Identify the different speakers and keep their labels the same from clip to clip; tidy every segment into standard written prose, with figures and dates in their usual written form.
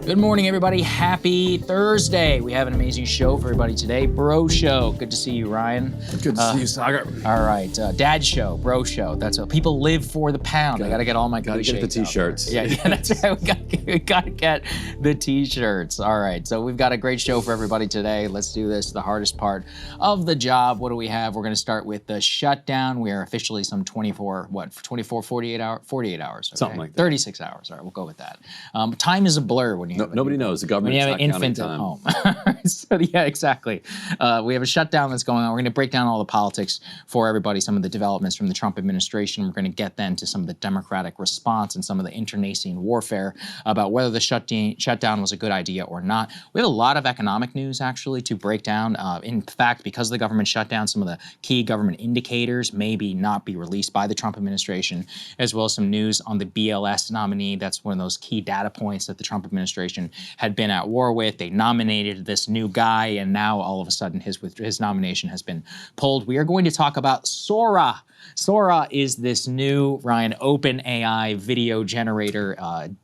Speaker 1: Good morning, everybody. Happy Thursday. We have an amazing show for everybody today. Bro Show. Good to see you, Ryan.
Speaker 2: Good to see you, Sagar.
Speaker 1: All right. Dad Show, Bro Show. That's what people live for the pound. I got to get all my
Speaker 2: Gotta get the t-shirts.
Speaker 1: Yeah, that's right. We got to get the t-shirts. All right. So we've got a great show for everybody today. Let's do this. The hardest part of the job. What do we have? We're going to start with the shutdown. We are officially some 48 hours? Okay.
Speaker 2: Something like that.
Speaker 1: 36 hours. All right. We'll go with that. Time is a blur when you
Speaker 2: Nobody knows. The government
Speaker 1: when you have an infant at home. So, yeah, exactly. We have a shutdown that's going on. We're going to break down all the politics for everybody, some of the developments from the Trump administration. We're going to get then to some of the Democratic response and some of the internecine warfare about whether the shutdown was a good idea or not. We have a lot of economic news, actually, to break down. In fact, because of the government shutdown, some of the key government indicators maybe not be released by the Trump administration, as well as some news on the BLS nominee. That's one of those key data points that the Trump administration had been at war with. They nominated this new guy, and now all of a sudden his nomination has been pulled. We are going to talk about Sora. Sora is this new, Ryan, open AI video generator,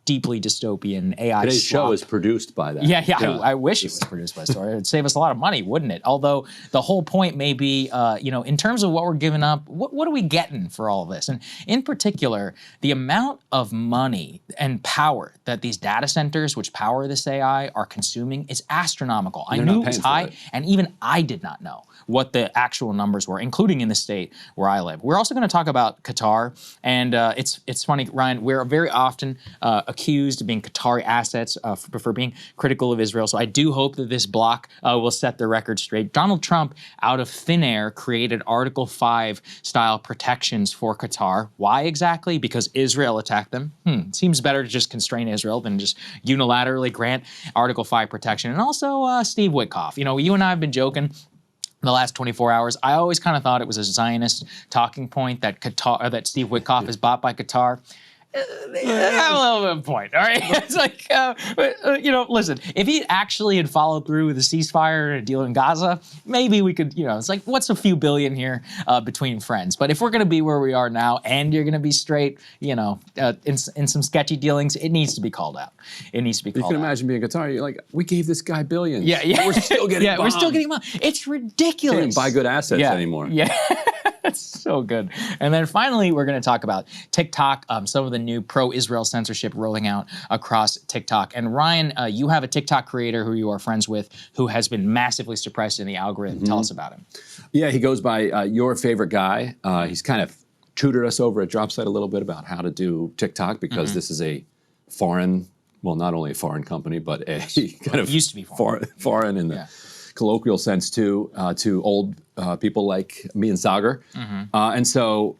Speaker 1: deeply dystopian AI.
Speaker 2: Today's show is produced by that.
Speaker 1: Yeah. I wish it was produced by Sora. It'd save us a lot of money, wouldn't it? Although the whole point may be, in terms of what we're giving up, what are we getting for all of this? And in particular, the amount of money and power that these data centers, which power this AI, are consuming is astronomical. I knew it was high, and even I did not know what the actual numbers were, including in the state where I live. We're also going to talk about Qatar, and it's funny, Ryan, we're very often accused of being Qatari assets for being critical of Israel, so I do hope that this block will set the record straight. Donald Trump, out of thin air, created Article 5 style protections for Qatar. Why exactly? Because Israel attacked them. Seems better to just constrain Israel than just unilaterally grant Article 5 protection. And also Steve Witkoff. You and I have been joking the last 24 hours. I always kind of thought it was a Zionist talking point that Steve Witkoff is bought by Qatar. I have a little bit of a point, all right? It's like, listen, if he actually had followed through with a ceasefire and a deal in Gaza, maybe we could, it's like, what's a few billion here between friends? But if we're going to be where we are now and you're going to be straight, in some sketchy dealings, it needs to be called out. It needs to be called out.
Speaker 2: You can imagine being a Qatar, you're like, we gave this guy billions.
Speaker 1: Yeah.
Speaker 2: We're still getting bombed.
Speaker 1: We're still getting bombed. It's ridiculous.
Speaker 2: Can't even buy good assets anymore.
Speaker 1: Yeah. That's so good. And then finally, we're going to talk about TikTok, some of the new pro-Israel censorship rolling out across TikTok. And Ryan, you have a TikTok creator who you are friends with who has been massively suppressed in the algorithm. Tell us about him.
Speaker 2: Yeah, he goes by Your Favorite Guy. He's kind of tutored us over at Dropsite a little bit about how to do TikTok because this is a foreign, well, not only a foreign company, but a kind of
Speaker 1: used to be
Speaker 2: foreign in the colloquial sense too, to old people like me and Sagar. And so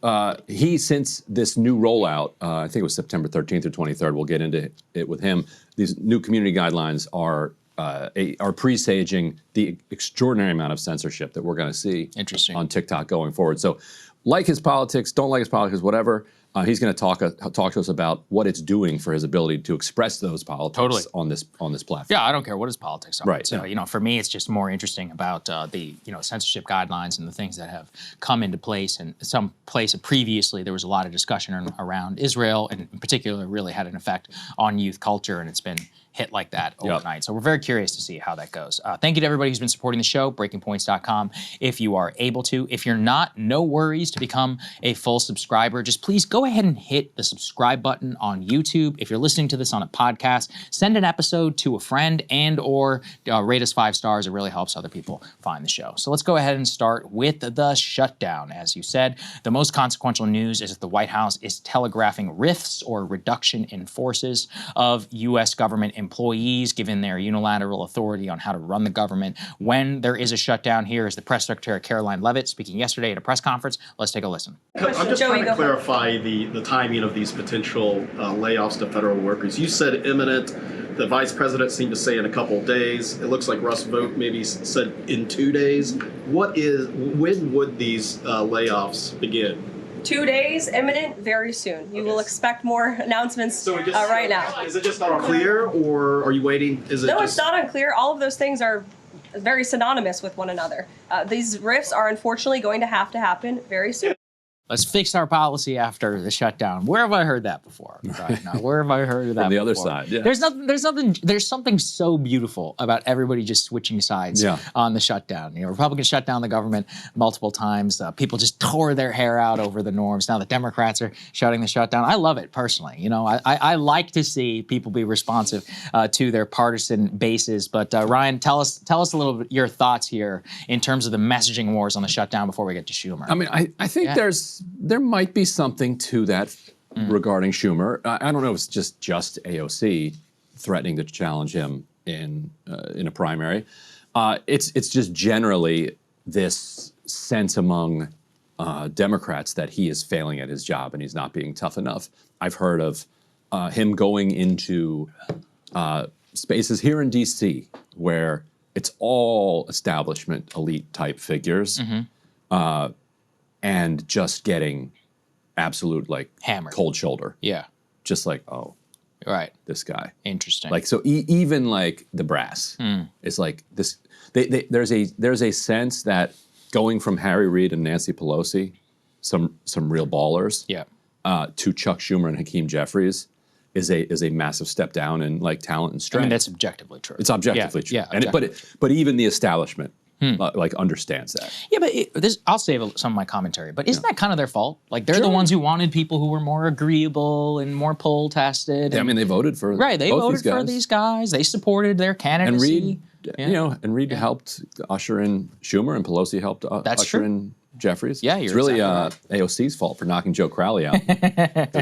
Speaker 2: he, since this new rollout, I think it was September 13th or 23rd, we'll get into it with him, these new community guidelines are presaging the extraordinary amount of censorship that we're going to see on TikTok going forward. So like his politics, don't like his politics, whatever, he's going to talk to us about what it's doing for his ability to express those politics on this platform.
Speaker 1: Yeah, I don't care what his politics are.
Speaker 2: Right.
Speaker 1: So, for me, it's just more interesting about the censorship guidelines and the things that have come into place. And some place previously, there was a lot of discussion around Israel, and in particular, really had an effect on youth culture, and it's been hit like that overnight. So we're very curious to see how that goes. Thank you to everybody who's been supporting the show, breakingpoints.com, if you are able to. If you're not, no worries to become a full subscriber. Just please go ahead and hit the subscribe button on YouTube. If you're listening to this on a podcast, send an episode to a friend and or rate us 5 stars. It really helps other people find the show. So let's go ahead and start with the shutdown. As you said, the most consequential news is that the White House is telegraphing rifts or reduction in forces of U.S. government employees, given their unilateral authority on how to run the government when there is a shutdown. Here is the press secretary, Caroline Leavitt, speaking yesterday at a press conference. Let's take a listen.
Speaker 3: I'm just trying to clarify the timing of these potential layoffs to federal workers. You said imminent. The vice president seemed to say in a couple of days. It looks like Russ Vought maybe said in 2 days. When would these layoffs begin?
Speaker 4: 2 days, imminent, very soon. You will expect more announcements right now.
Speaker 3: Is it just not unclear, or are you waiting?
Speaker 4: No, it's not unclear. All of those things are very synonymous with one another. These rifts are unfortunately going to happen very soon.
Speaker 1: Let's fix our policy after the shutdown. Where have I heard that before? Right now, where have I heard of that?
Speaker 2: From the
Speaker 1: before?
Speaker 2: other side, yeah.
Speaker 1: There's something so beautiful about everybody just switching sides on the shutdown. You know, Republicans shut down the government multiple times. People just tore their hair out over the norms. Now the Democrats are shutting the shutdown. I love it personally. You know, I like to see people be responsive to their partisan bases. But Ryan, tell us a little bit your thoughts here in terms of the messaging wars on the shutdown before we get to Schumer.
Speaker 2: I mean, I think there might be something to that regarding Schumer. I don't know if it's just AOC threatening to challenge him in a primary. It's just generally this sense among Democrats that he is failing at his job and he's not being tough enough. I've heard of him going into spaces here in D.C. where it's all establishment elite type figures. And just getting absolute like
Speaker 1: hammered,
Speaker 2: cold shoulder.
Speaker 1: Yeah,
Speaker 2: just like, oh,
Speaker 1: right,
Speaker 2: this guy.
Speaker 1: Interesting.
Speaker 2: Like so, even like the brass is like this. There's a sense that going from Harry Reid and Nancy Pelosi, some real ballers, to Chuck Schumer and Hakeem Jeffries is a massive step down in like talent and strength.
Speaker 1: I mean, that's objectively true.
Speaker 2: It's objectively true.
Speaker 1: Yeah,
Speaker 2: and but even the establishment. Like understands that.
Speaker 1: Yeah, but I'll save some of my commentary. But isn't that kind of their fault? Like they're the ones who wanted people who were more agreeable and more poll tested.
Speaker 2: Yeah, I mean, they voted for
Speaker 1: They voted for these guys. They supported their candidacy.
Speaker 2: And Reid helped usher in Schumer, and Pelosi helped usher in Jeffries.
Speaker 1: Yeah,
Speaker 2: it's really AOC's fault for knocking Joe Crowley out.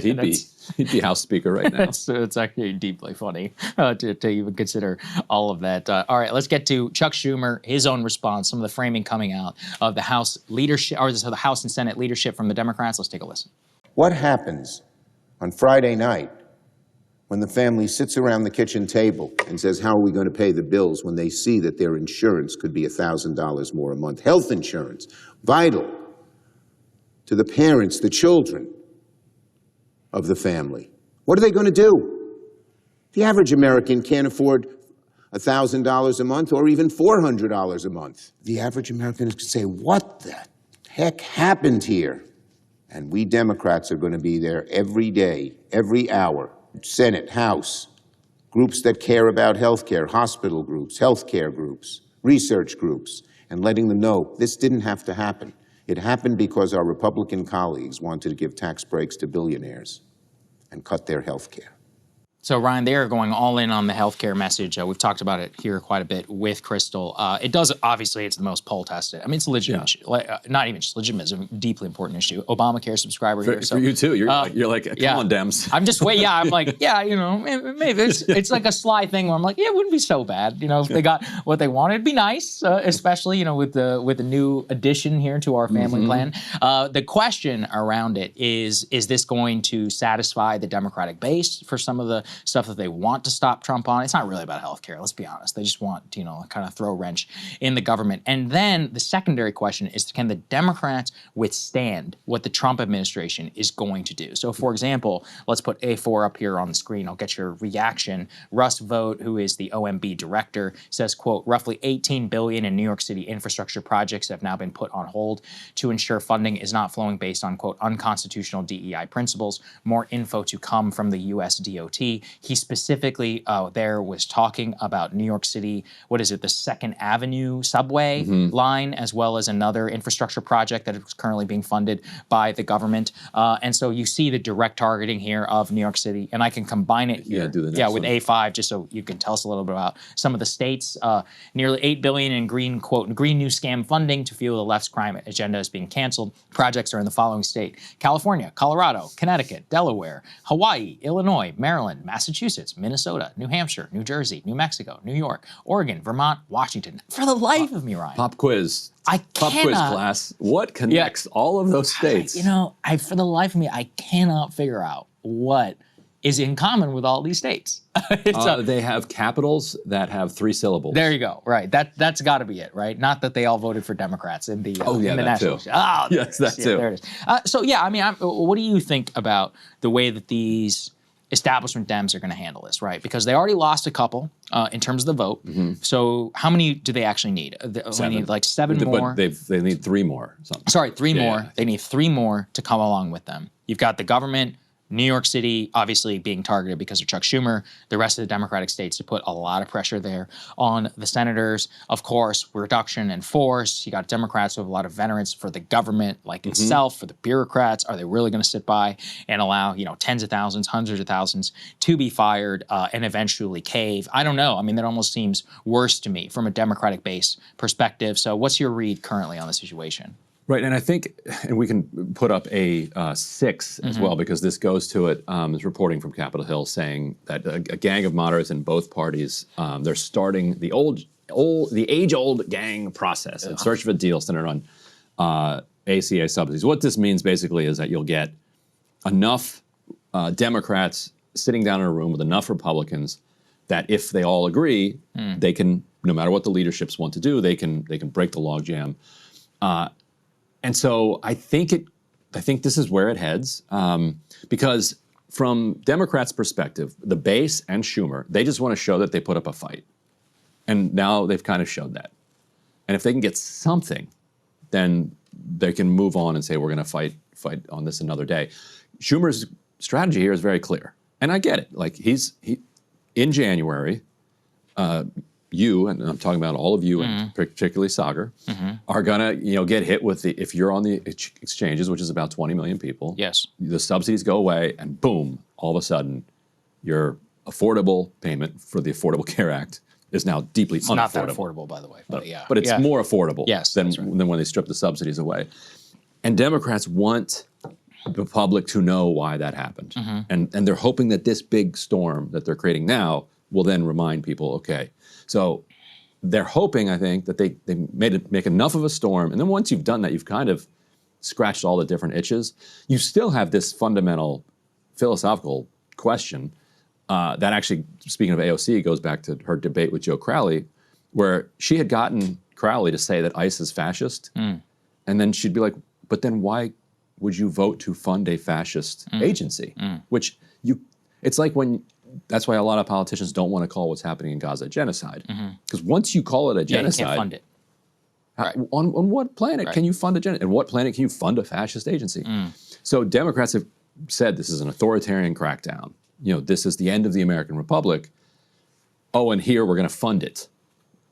Speaker 2: He'd be House Speaker right now.
Speaker 1: It's actually deeply funny to even consider all of that. All right, let's get to Chuck Schumer, his own response, some of the framing coming out of the House leadership, or the House and Senate leadership from the Democrats. Let's take a listen.
Speaker 5: What happens on Friday night when the family sits around the kitchen table and says, how are we going to pay the bills, when they see that their insurance could be $1,000 more a month? Health insurance, vital to the parents, the children of the family. What are they going to do? The average American can't afford $1,000 a month or even $400 a month. The average American is going to say, what the heck happened here? And we Democrats are going to be there every day, every hour. Senate, House, groups that care about healthcare, hospital groups, healthcare groups, research groups, and letting them know this didn't have to happen. It happened because our Republican colleagues wanted to give tax breaks to billionaires and cut their healthcare.
Speaker 1: So, Ryan, they are going all in on the healthcare message. We've talked about it here quite a bit with Crystal. It does, obviously, it's the most poll tested. I mean, it's a legitimate issue. Not even just legitimate, it's a deeply important issue. Obamacare subscriber here.
Speaker 2: For you, too. You're like, come on, Dems.
Speaker 1: I'm just, I'm like, maybe it's like a sly thing where I'm like, it wouldn't be so bad. You know, if they got what they wanted, it'd be nice, especially, with the new addition here to our family plan. The question around it is this going to satisfy the Democratic base for some of the stuff that they want to stop Trump on? It's not really about healthcare, let's be honest. They just want to, kind of throw a wrench in the government. And then the secondary question is, can the Democrats withstand what the Trump administration is going to do? So, for example, let's put A4 up here on the screen. I'll get your reaction. Russ Vought, who is the OMB director, says, quote, roughly $18 billion in New York City infrastructure projects have now been put on hold to ensure funding is not flowing based on, quote, unconstitutional DEI principles. More info to come from the U.S. DOT. He specifically there was talking about New York City, what is it, the 2nd Avenue subway line, as well as another infrastructure project that is currently being funded by the government. And so you see the direct targeting here of New York City. And I can combine it here with A5, just so you can tell us a little bit about some of the states. Nearly $8 billion in green, quote, green new scam funding to fuel the left's climate agenda is being canceled. Projects are in the following state: California, Colorado, Connecticut, Delaware, Hawaii, Illinois, Maryland, Massachusetts, Minnesota, New Hampshire, New Jersey, New Mexico, New York, Oregon, Vermont, Washington. For the life of me, Ryan.
Speaker 2: Pop quiz. Pop quiz class. What connects all of those states?
Speaker 1: For the life of me, I cannot figure out what is in common with all these states.
Speaker 2: They have capitals that have 3 syllables.
Speaker 1: There you go. Right. That's got to be it. Right. Not that they all voted for Democrats in the in the national.
Speaker 2: Too. Yes, that too.
Speaker 1: There it is. What do you think about the way that these establishment Dems are going to handle this, right? Because they already lost a couple in terms of the vote. So how many do they actually need? They need like 7 more.
Speaker 2: But they need 3 more. Something.
Speaker 1: Sorry, 3 more.
Speaker 2: Yeah.
Speaker 1: They need 3 more to come along with them. You've got the government, New York City, obviously being targeted because of Chuck Schumer, the rest of the Democratic states to put a lot of pressure there on the senators. Of course, reduction in force. You got Democrats who have a lot of veterans for the government, like itself, for the bureaucrats. Are they really going to sit by and allow, you know, tens of thousands, hundreds of thousands to be fired and eventually cave? I don't know. I mean, that almost seems worse to me from a Democratic base perspective. So what's your read currently on the situation?
Speaker 2: Right, and I think, and we can put up a 6 as well, because this goes to it. Is reporting from Capitol Hill saying that a gang of moderates in both parties, they're starting the age-old gang process in search of a deal centered on ACA subsidies. What this means basically is that you'll get enough Democrats sitting down in a room with enough Republicans that if they all agree, they can, no matter what the leaderships want to do, they can break the logjam. And so I think this is where it heads, because from Democrats' perspective, the base and Schumer, they just want to show that they put up a fight. And now they've kind of showed that. And if they can get something, then they can move on and say, we're going to fight on this another day. Schumer's strategy here is very clear. And I get it. Like in January, you, and I'm talking about all of you, and particularly Sagar, are gonna, get hit with if you're on the exchanges, which is about 20 million people.
Speaker 1: Yes.
Speaker 2: The subsidies go away, and boom, all of a sudden, your affordable payment for the Affordable Care Act is now deeply unaffordable.
Speaker 1: Not that affordable, by the way, but yeah.
Speaker 2: But it's more affordable than when they strip the subsidies away. And Democrats want the public to know why that happened, and they're hoping that this big storm that they're creating now will then remind people, okay. So they're hoping, I think, that they make enough of a storm, and then once you've done that, you've kind of scratched all the different itches. You still have this fundamental philosophical question that actually, speaking of AOC, goes back to her debate with Joe Crowley, where she had gotten Crowley to say that ICE is fascist, and then she'd be like, but then why would you vote to fund a fascist agency? Which it's like when... That's why a lot of politicians don't want to call what's happening in Gaza genocide. Because once you call it a genocide,
Speaker 1: you can't fund it. Right.
Speaker 2: On what planet can you fund a genocide? And what planet can you fund a fascist agency? So Democrats have said this is an authoritarian crackdown. This is the end of the American Republic. Oh, and here we're going to fund it.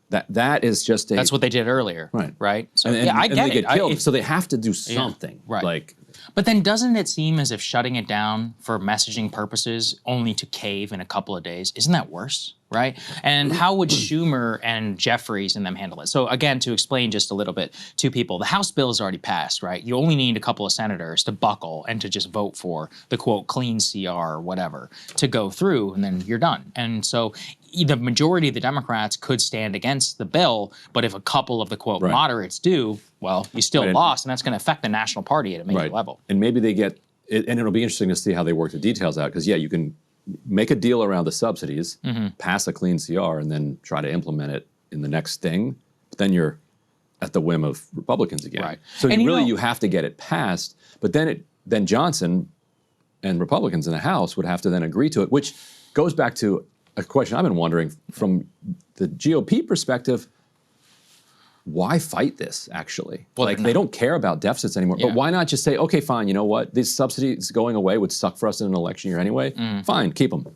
Speaker 2: That is just a...
Speaker 1: That's what they did earlier. Right? So, I get
Speaker 2: they
Speaker 1: it.
Speaker 2: get killed, so they have to do something.
Speaker 1: Right. But then doesn't it seem as if shutting it down for messaging purposes only to cave in a couple of days, isn't that worse, right? And how would Schumer and Jeffries and them handle it? So again, to explain just a little bit to people, the House bill is already passed, right? You only need a couple of senators to buckle and to just vote for the, quote, clean CR or whatever to go through, and then you're done. And so the majority of the Democrats could stand against the bill, but if a couple of the, quote, moderates do, well, you still lost, and that's going to affect the national party at a major level.
Speaker 2: And maybe they get, and it'll be interesting to see how they work the details out, because, you can make a deal around the subsidies, pass a clean CR, and then try to implement it in the next thing, but then you're at the whim of Republicans again. So you have to get it passed, but then Johnson and Republicans in the House would have to then agree to it, which goes back to a question I've been wondering from the GOP perspective. Why fight this, actually? Well, they don't care about deficits anymore. But why not just say, okay, fine, you know what? These subsidies going away would suck for us in an election year anyway. Fine, keep them.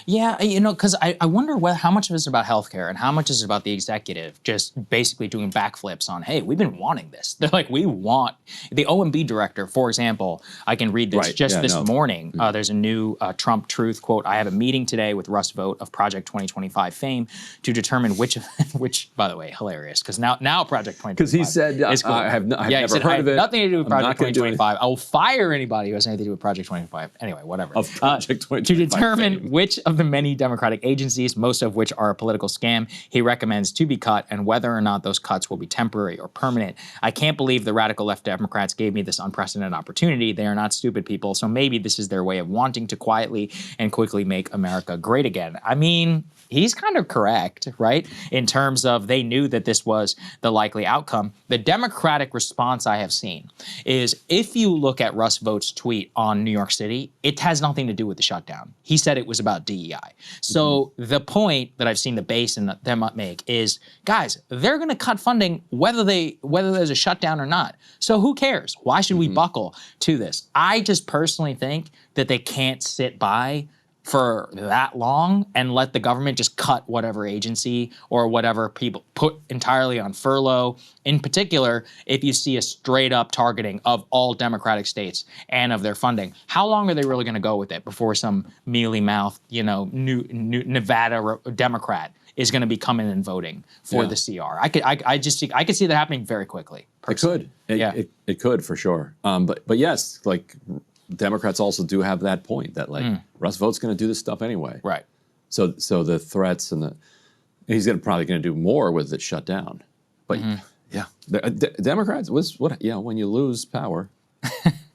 Speaker 1: Yeah, because I wonder how much of it is about healthcare and how much is about the executive just basically doing backflips on, hey, we've been wanting this. They're like, we want the OMB director, for example. I can read this this morning. There's a new Trump truth quote. I have a meeting today with Russ Vogt of Project 2025 fame to determine which, by the way, hilarious, because now Project 2025.
Speaker 2: Because he said, I've never heard of it.
Speaker 1: Nothing to do with Project 2025. I will fire anybody who has anything to do with Project 2025. Anyway, whatever.
Speaker 2: Of Project 2025
Speaker 1: to determine which which of the many Democratic agencies, most of which are a political scam, he recommends to be cut and whether or not those cuts will be temporary or permanent. I can't believe the radical left Democrats gave me this unprecedented opportunity. They are not stupid people, so maybe this is their way of wanting to quietly and quickly make America great again. I mean, he's kind of correct, right? In terms of they knew that this was the likely outcome. The Democratic response I have seen is if you look at Russ Vogt's tweet on New York City, it has nothing to do with the shutdown. He said it was about DEI. So the point that I've seen the base and them make is, guys, they're going to cut funding whether there's a shutdown or not. So who cares? Why should we buckle to this? I just personally think that they can't sit by for that long and let the government just cut whatever agency or whatever people put entirely on furlough. In particular, if you see a straight up targeting of all Democratic states and of their funding, how long are they really going to go with it before some mealy-mouthed, you know, new Nevada Democrat is going to be coming and voting for the CR? I could see that happening very quickly. Personally.
Speaker 2: It could. It could for sure. But yes, like, Democrats also do have that point that, like, Russ Vogt's going to do this stuff anyway.
Speaker 1: Right.
Speaker 2: So the threats and he's probably going to do more with it shut down. But yeah, Democrats when you lose power,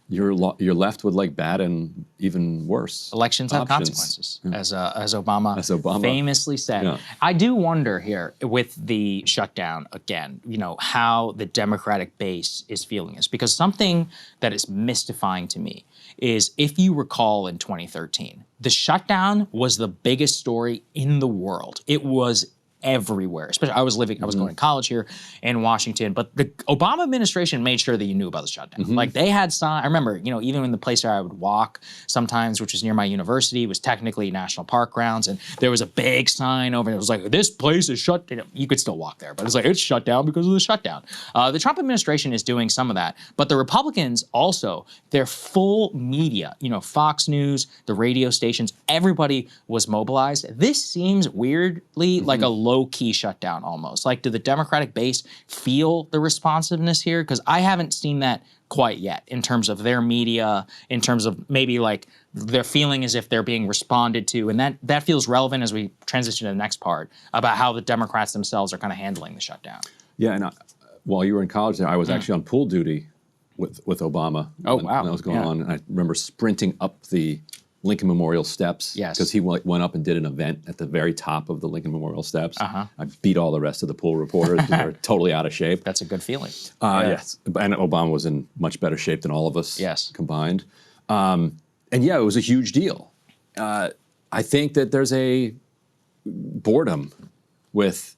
Speaker 2: you're left with like bad and even worse.
Speaker 1: Elections have consequences, as Obama famously said.
Speaker 2: Yeah.
Speaker 1: I do wonder here with the shutdown again, you know, how the Democratic base is feeling this, because something that is mystifying to me is, if you recall in 2013, the shutdown was the biggest story in the world. It was everywhere. Especially, I was going to college here in Washington, but the Obama administration made sure that you knew about the shutdown. Like, they had signs. I remember, you know, even in the place where I would walk sometimes, which was near my university, was technically national park grounds, and there was a big sign over, and it was like, this place is shut. You could still walk there, but it's like, it's shut down because of the shutdown. The Trump administration is doing some of that, but the Republicans also, their full media, you know, Fox News, the radio stations, everybody was mobilized. This seems weirdly like a low-key shutdown almost. Like, do the Democratic base feel the responsiveness here? Because I haven't seen that quite yet in terms of their media, in terms of maybe like they're feeling as if they're being responded to. And that feels relevant as we transition to the next part about how the Democrats themselves are kind of handling the shutdown.
Speaker 2: Yeah, and while you were in college there, I was actually on pool duty with Obama.
Speaker 1: Oh, wow.
Speaker 2: When that was going on. And I remember sprinting up the Lincoln Memorial steps, because he went up and did an event at the very top of the Lincoln Memorial steps. I beat all the rest of the pool reporters because they were totally out of shape.
Speaker 1: That's a good feeling.
Speaker 2: Yes, and Obama was in much better shape than all of us combined. And yeah, it was a huge deal. I think that there's a boredom with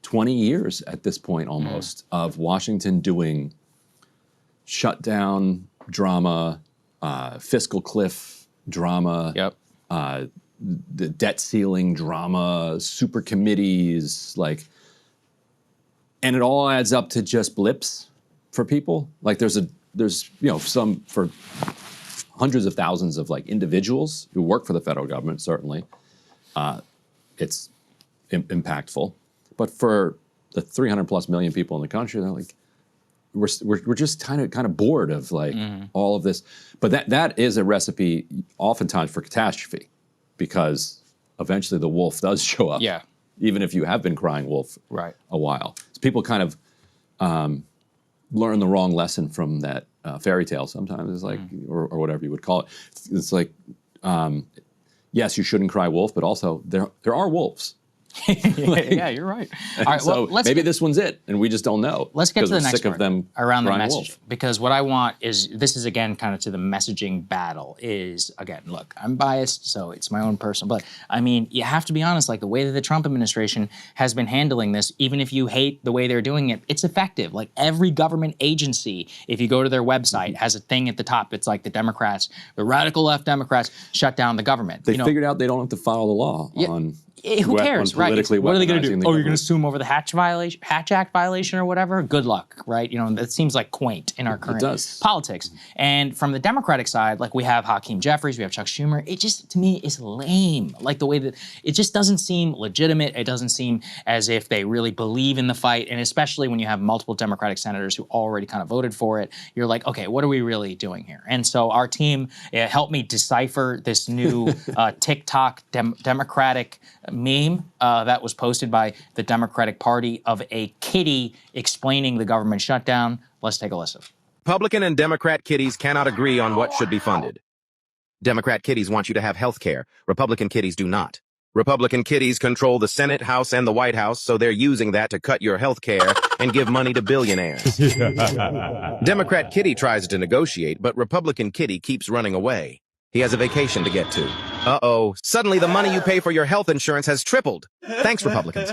Speaker 2: 20 years at this point almost of Washington doing shutdown drama, fiscal cliff drama, the debt ceiling drama, super committees, like, and it all adds up to just blips for people. Like, there's you know, some for hundreds of thousands of like individuals who work for the federal government, certainly, it's impactful. But for the 300+ million people in the country, they're like, we're just kind of bored of like all of this. But that is a recipe oftentimes for catastrophe, because eventually the wolf does show up.
Speaker 1: Yeah.
Speaker 2: Even if you have been crying wolf a while. So people kind of learn the wrong lesson from that fairy tale sometimes. It's like, or whatever you would call it. It's like, yes, you shouldn't cry wolf, but also there are wolves.
Speaker 1: Yeah, you're right. All right,
Speaker 2: so
Speaker 1: well,
Speaker 2: maybe this one's it, and we just don't know.
Speaker 1: Let's get to the next
Speaker 2: part, of them
Speaker 1: around the message,
Speaker 2: wolf.
Speaker 1: because what I want is, this is again kind of to the messaging battle, is, again, look, I'm biased, so it's my own personal, but I mean, you have to be honest, like the way that the Trump administration has been handling this, even if you hate the way they're doing it, it's effective. Like, every government agency, if you go to their website, has a thing at the top. It's like the Democrats, the radical left Democrats shut down the government.
Speaker 2: They figured out they don't have to follow the law on
Speaker 1: Who cares, right?
Speaker 2: politically
Speaker 1: What are they going to
Speaker 2: weaponizing
Speaker 1: do?
Speaker 2: the
Speaker 1: Oh, you're going
Speaker 2: government.
Speaker 1: to sue them over the Hatch Act violation or whatever? Good luck, right? You know, that seems like quaint in our current politics. And from the Democratic side, like we have Hakeem Jeffries, we have Chuck Schumer. It just, to me, is lame. Like the way that it just doesn't seem legitimate. It doesn't seem as if they really believe in the fight. And especially when you have multiple Democratic senators who already kind of voted for it, you're like, okay, what are we really doing here? And so our team helped me decipher this new TikTok Democratic meme that was posted by the Democratic Party of a kitty explaining the government shutdown. Let's take a listen.
Speaker 6: Republican and Democrat kitties cannot agree on what should be funded. Democrat kitties want you to have health care. Republican kitties do not. Republican kitties control the Senate, House, and the White House, so they're using that to cut your health care and give money to billionaires. Democrat kitty tries to negotiate, but Republican kitty keeps running away. He has a vacation to get to. Uh-oh, suddenly the money you pay for your health insurance has tripled. Thanks, Republicans.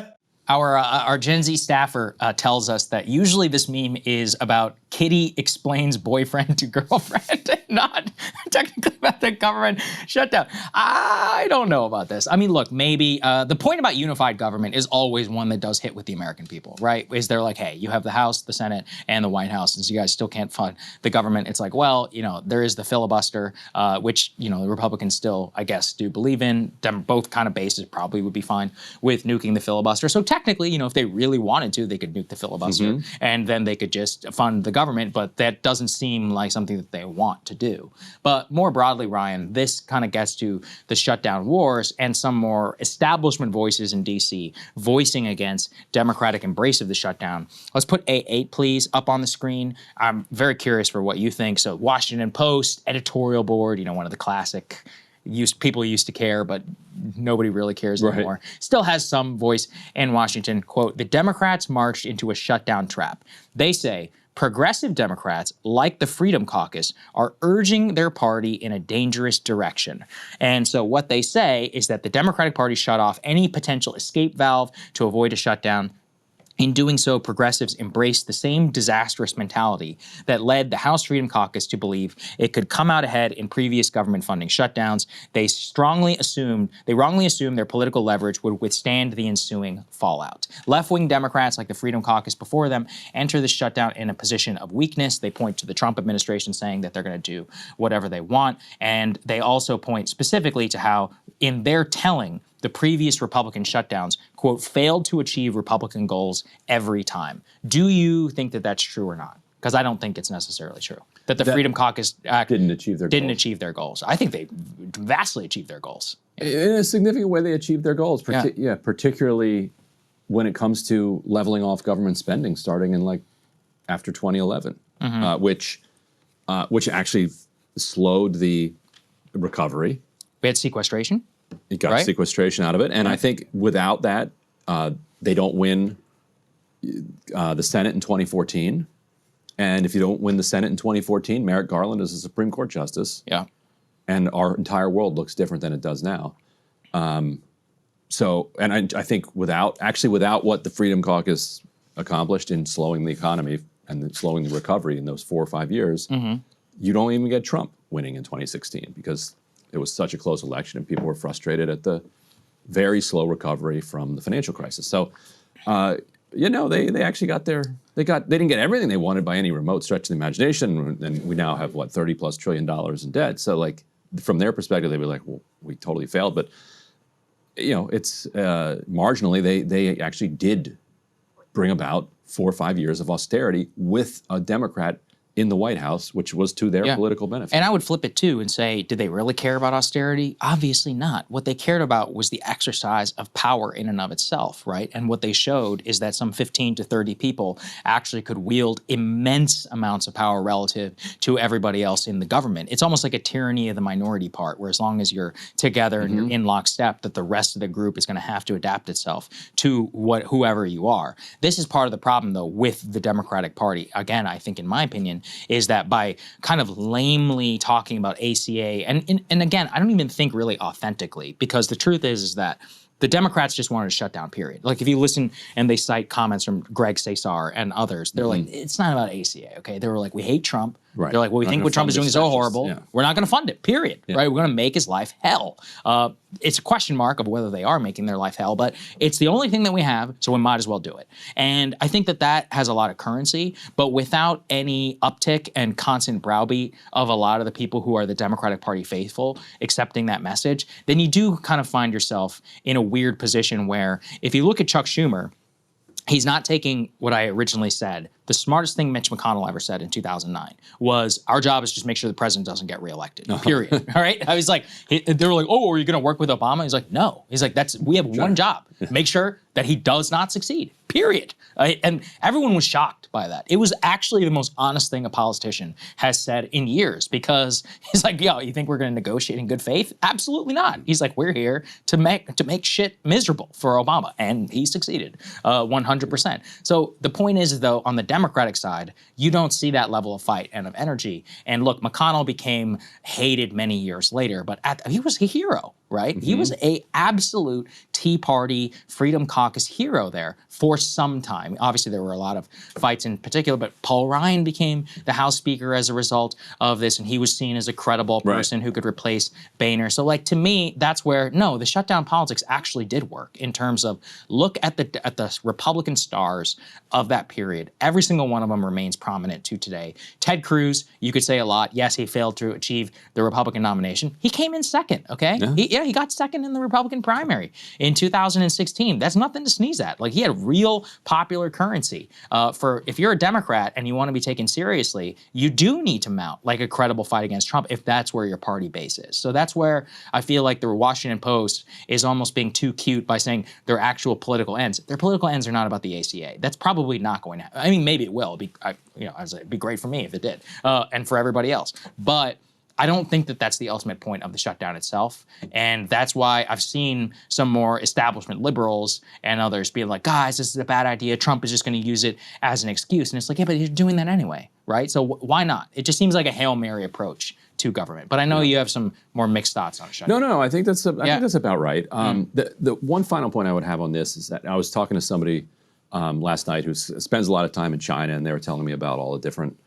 Speaker 1: Our Gen Z staffer tells us that usually this meme is about kitty explains boyfriend to girlfriend, not technically about the government shutdown. I don't know about this. I mean, look, maybe the point about unified government is always one that does hit with the American people, right? Is they're like, hey, you have the House, the Senate, and the White House, and so you guys still can't fund the government. It's like, well, you know, there is the filibuster, which, you know, the Republicans still, I guess, do believe in. Both kind of bases probably would be fine with nuking the filibuster. So technically, you know, if they really wanted to, they could nuke the filibuster and then they could just fund the government, but that doesn't seem like something that they want to do. But more broadly, Ryan, this kind of gets to the shutdown wars and some more establishment voices in DC voicing against Democratic embrace of the shutdown. Let's put A8, please, up on the screen. I'm very curious for what you think. So Washington Post, editorial board, you know, one of the classic people used to care, but nobody really cares anymore. Still has some voice in Washington. Quote, the Democrats marched into a shutdown trap. They say progressive Democrats, like the Freedom Caucus, are urging their party in a dangerous direction. And so what they say is that the Democratic Party shut off any potential escape valve to avoid a shutdown. In doing so, progressives embraced the same disastrous mentality that led the House Freedom Caucus to believe it could come out ahead in previous government funding shutdowns. They wrongly assumed their political leverage would withstand the ensuing fallout. Left-wing Democrats, like the Freedom Caucus before them, enter the shutdown in a position of weakness. They point to the Trump administration saying that they're going to do whatever they want. And they also point specifically to how, in their telling, the previous Republican shutdowns, quote, failed to achieve Republican goals every time. Do you think that that's true or not? Because I don't think it's necessarily true. That the Freedom Caucus
Speaker 2: didn't achieve
Speaker 1: their goals. I think they vastly achieved their goals.
Speaker 2: In a significant way, they achieved their goals, particularly when it comes to leveling off government spending starting in like after 2011, which actually slowed the recovery.
Speaker 1: We had sequestration.
Speaker 2: It got sequestration out of it. And I think without that, they don't win the Senate in 2014. And if you don't win the Senate in 2014, Merrick Garland is a Supreme Court justice. Yeah. And our entire world looks different than it does now. So, and I think without what the Freedom Caucus accomplished in slowing the economy and slowing the recovery in those 4 or 5 years, you don't even get Trump winning in 2016 because it was such a close election and people were frustrated at the very slow recovery from the financial crisis. So, you know, they actually got they didn't get everything they wanted by any remote stretch of the imagination. And we now have, what, $30+ trillion in debt. So, like, from their perspective, they'd be like, well, we totally failed. But, you know, it's marginally, they actually did bring about 4 or 5 years of austerity with a Democrat in the White House, which was to their political benefit.
Speaker 1: And I would flip it too and say, did they really care about austerity? Obviously not. What they cared about was the exercise of power in and of itself, right? And what they showed is that some 15 to 30 people actually could wield immense amounts of power relative to everybody else in the government. It's almost like a tyranny of the minority part, where as long as you're together and you're in lockstep, that the rest of the group is going to have to adapt itself to whoever you are. This is part of the problem, though, with the Democratic Party. Again, I think, in my opinion, is that by kind of lamely talking about ACA, and again, I don't even think really authentically, because the truth is that The Democrats just wanted to shut down, period. Like if you listen and they cite comments from Greg Cesar and others, they're like, it's not about ACA, okay? They were like, we hate Trump.
Speaker 2: Right.
Speaker 1: They're like, well, we think what Trump is doing is so horrible.
Speaker 2: Yeah.
Speaker 1: We're not going to fund it, period, right? We're going to make his life hell. It's a question mark of whether they are making their life hell, but it's the only thing that we have, so we might as well do it. And I think that that has a lot of currency, but without any uptick and constant browbeat of a lot of the people who are the Democratic Party faithful accepting that message, then you do kind of find yourself in a weird position where if you look at Chuck Schumer, he's not taking what I originally said. The smartest thing Mitch McConnell ever said in 2009 was, our job is just make sure the president doesn't get reelected, period. All right? I was like, they were like, oh, are you going to work with Obama? He's like, no. He's like, we have one job. Make sure that he does not succeed, period. And everyone was shocked by that. It was actually the most honest thing a politician has said in years, because he's like, yo, you think we're going to negotiate in good faith? Absolutely not. He's like, we're here to make shit miserable for Obama. And he succeeded 100%. So the point is, though, on the Democratic side, you don't see that level of fight and of energy. And look, McConnell became hated many years later, but he was a hero, right? He was a absolute Tea Party Freedom Caucus hero there for some time. Obviously, there were a lot of fights in particular, but Paul Ryan became the House Speaker as a result of this, and he was seen as a credible person who could replace Boehner. So, like, to me, that's where, no, the shutdown politics actually did work in terms of, look at the Republican stars of that period. Every single one of them remains prominent to today. Ted Cruz, you could say a lot. Yes, he failed to achieve the Republican nomination. He came in second, okay? He got second in the Republican primary in 2016. That's nothing to sneeze at. Like, he had real popular currency. If you're a Democrat and you want to be taken seriously, you do need to mount like a credible fight against Trump if that's where your party base is. So that's where I feel like the Washington Post is almost being too cute by saying their actual political ends. Their political ends are not about the ACA. That's probably not going to happen. I mean, maybe it will. It'd be great for me if it did, and for everybody else. But I don't think that that's the ultimate point of the shutdown itself. And that's why I've seen some more establishment liberals and others being like, guys, this is a bad idea. Trump is just going to use it as an excuse. And it's like, yeah, but you're doing that anyway, right? So why not? It just seems like a Hail Mary approach to government. But I know you have some more mixed thoughts on shutdown.
Speaker 2: No, I think that's about right. The one final point I would have on this is that I was talking to somebody last night who spends a lot of time in China, and they were telling me about all the different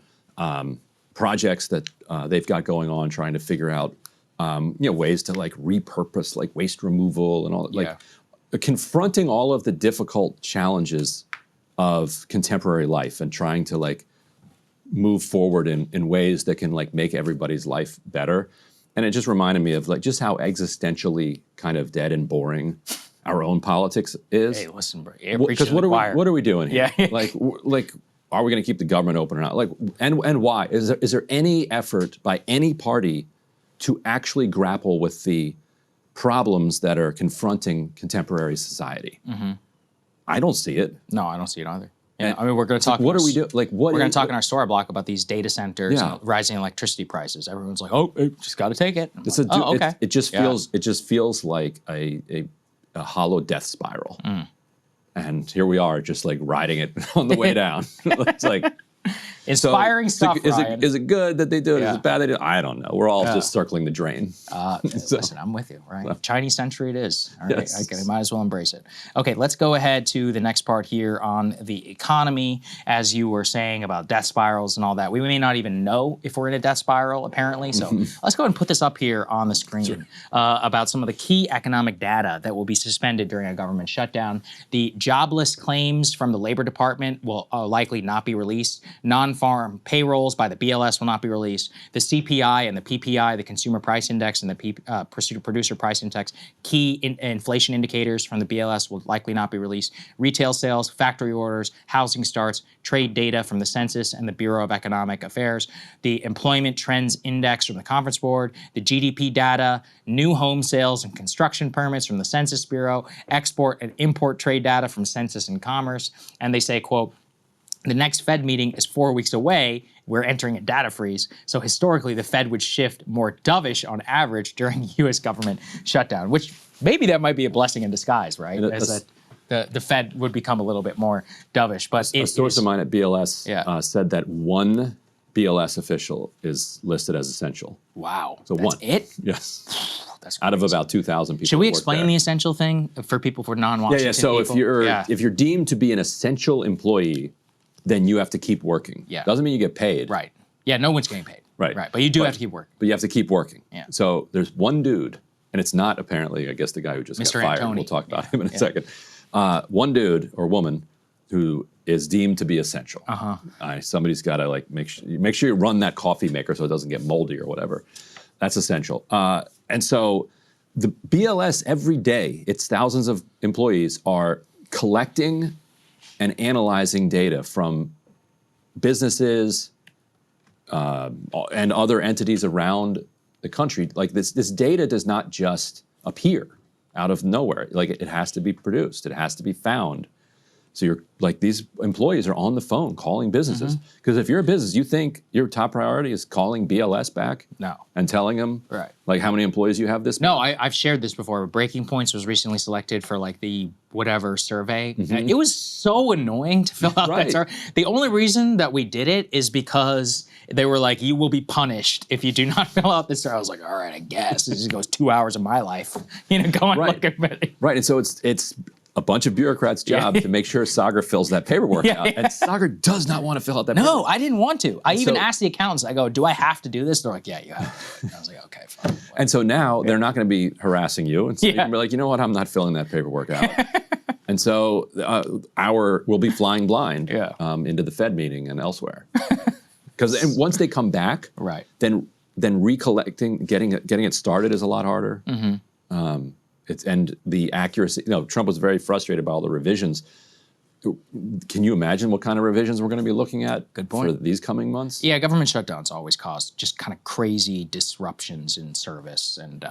Speaker 2: projects that they've got going on, trying to figure out ways to like repurpose like waste removal and all confronting all of the difficult challenges of contemporary life and trying to like move forward in ways that can like make everybody's life better. And it just reminded me of like just how existentially kind of dead and boring our own politics is.
Speaker 1: Hey, listen, bro.
Speaker 2: Because what are we doing here?
Speaker 1: Yeah.
Speaker 2: like are we going to keep the government open or not? Like, and why? Is there any effort by any party to actually grapple with the problems that are confronting contemporary society? I don't see it.
Speaker 1: No, I don't see it either. Yeah, I mean, we're going to talk.
Speaker 2: What are we doing? Like, what?
Speaker 1: We're going to talk in our story block about these data centers and rising electricity prices. Everyone's like, "Oh, just got to take it." Okay.
Speaker 2: It just feels like a hollow death spiral. And here we are, just like riding it on the way down. It's like
Speaker 1: inspiring stuff.
Speaker 2: Is it good that they do it? Is it bad they do it? I don't know. We're all just circling the drain.
Speaker 1: Listen, I'm with you, right? Chinese century it is. All right,
Speaker 2: Yes.
Speaker 1: I might as well embrace it. Okay, let's go ahead to the next part here on the economy. As you were saying about death spirals and all that, we may not even know if we're in a death spiral, apparently. So let's go ahead and put this up here on the screen about some of the key economic data that will be suspended during a government shutdown. The jobless claims from the Labor Department will likely not be released. Non-farm payrolls by the BLS will not be released. The CPI and the PPI, the Consumer Price Index, and the Producer Price Index, key inflation indicators from the BLS will likely not be released. Retail sales, factory orders, housing starts, trade data from the Census and the Bureau of Economic Affairs, the Employment Trends Index from the Conference Board, the GDP data, new home sales and construction permits from the Census Bureau, export and import trade data from Census and Commerce. And they say, quote, the next Fed meeting is 4 weeks away. We're entering a data freeze. So historically, the Fed would shift more dovish on average during U.S. government shutdown, which maybe that might be a blessing in disguise, right? As the Fed would become a little bit more dovish. But
Speaker 2: a source of mine at BLS said that one BLS official is listed as essential.
Speaker 1: Wow.
Speaker 2: So
Speaker 1: that's
Speaker 2: one.
Speaker 1: It?
Speaker 2: Yes.
Speaker 1: that's
Speaker 2: out of
Speaker 1: crazy.
Speaker 2: about 2,000 people.
Speaker 1: Should we
Speaker 2: that work
Speaker 1: explain
Speaker 2: there.
Speaker 1: the essential thing for people for non-Washington
Speaker 2: Yeah. So
Speaker 1: people?
Speaker 2: if you're deemed to be an essential employee, then you have to keep working.
Speaker 1: Yeah.
Speaker 2: Doesn't mean you get paid.
Speaker 1: Right. Yeah, no one's getting paid.
Speaker 2: Right.
Speaker 1: Right. But you do have to keep working.
Speaker 2: But you have to keep working.
Speaker 1: Yeah.
Speaker 2: So there's one dude, and it's not apparently, I guess, the guy who just
Speaker 1: Mr.
Speaker 2: got fired.
Speaker 1: Antoni.
Speaker 2: We'll talk about him in a second. One dude or woman who is deemed to be essential. Somebody's got to like make sure you run that coffee maker so it doesn't get moldy or whatever. That's essential. And so the BLS every day, its thousands of employees are collecting and analyzing data from businesses and other entities around the country. Like this data does not just appear out of nowhere. Like it has to be produced. It has to be found. So you're like, these employees are on the phone calling businesses. Because if you're a business, you think your top priority is calling BLS back?
Speaker 1: No.
Speaker 2: And telling them like how many employees you have this
Speaker 1: No,
Speaker 2: month?
Speaker 1: I've shared this before. Breaking Points was recently selected for like the whatever survey. It was so annoying to fill out that survey. The only reason that we did it is because they were like, you will be punished if you do not fill out this survey. I was like, all right, I guess. It just goes 2 hours of my life, go and look at it.
Speaker 2: Right, and so it's a bunch of bureaucrats' job to make sure Sagar fills that paperwork out. And Sagar does not want to fill out that paperwork.
Speaker 1: No, I didn't want to. I even asked the accountants, I go, do I have to do this? They're like, yeah, you have to. And I was like, okay, fine.
Speaker 2: And so now they're not going to be harassing you. And so you can be like, you know what, I'm not filling that paperwork out. And so we'll be flying blind into the Fed meeting and elsewhere. Because once they come back, then recollecting, getting it started is a lot harder. And the accuracy, Trump was very frustrated by all the revisions. Can you imagine what kind of revisions we're going to be looking at for these coming months?
Speaker 1: Yeah, government shutdowns always cause just kind of crazy disruptions in service and,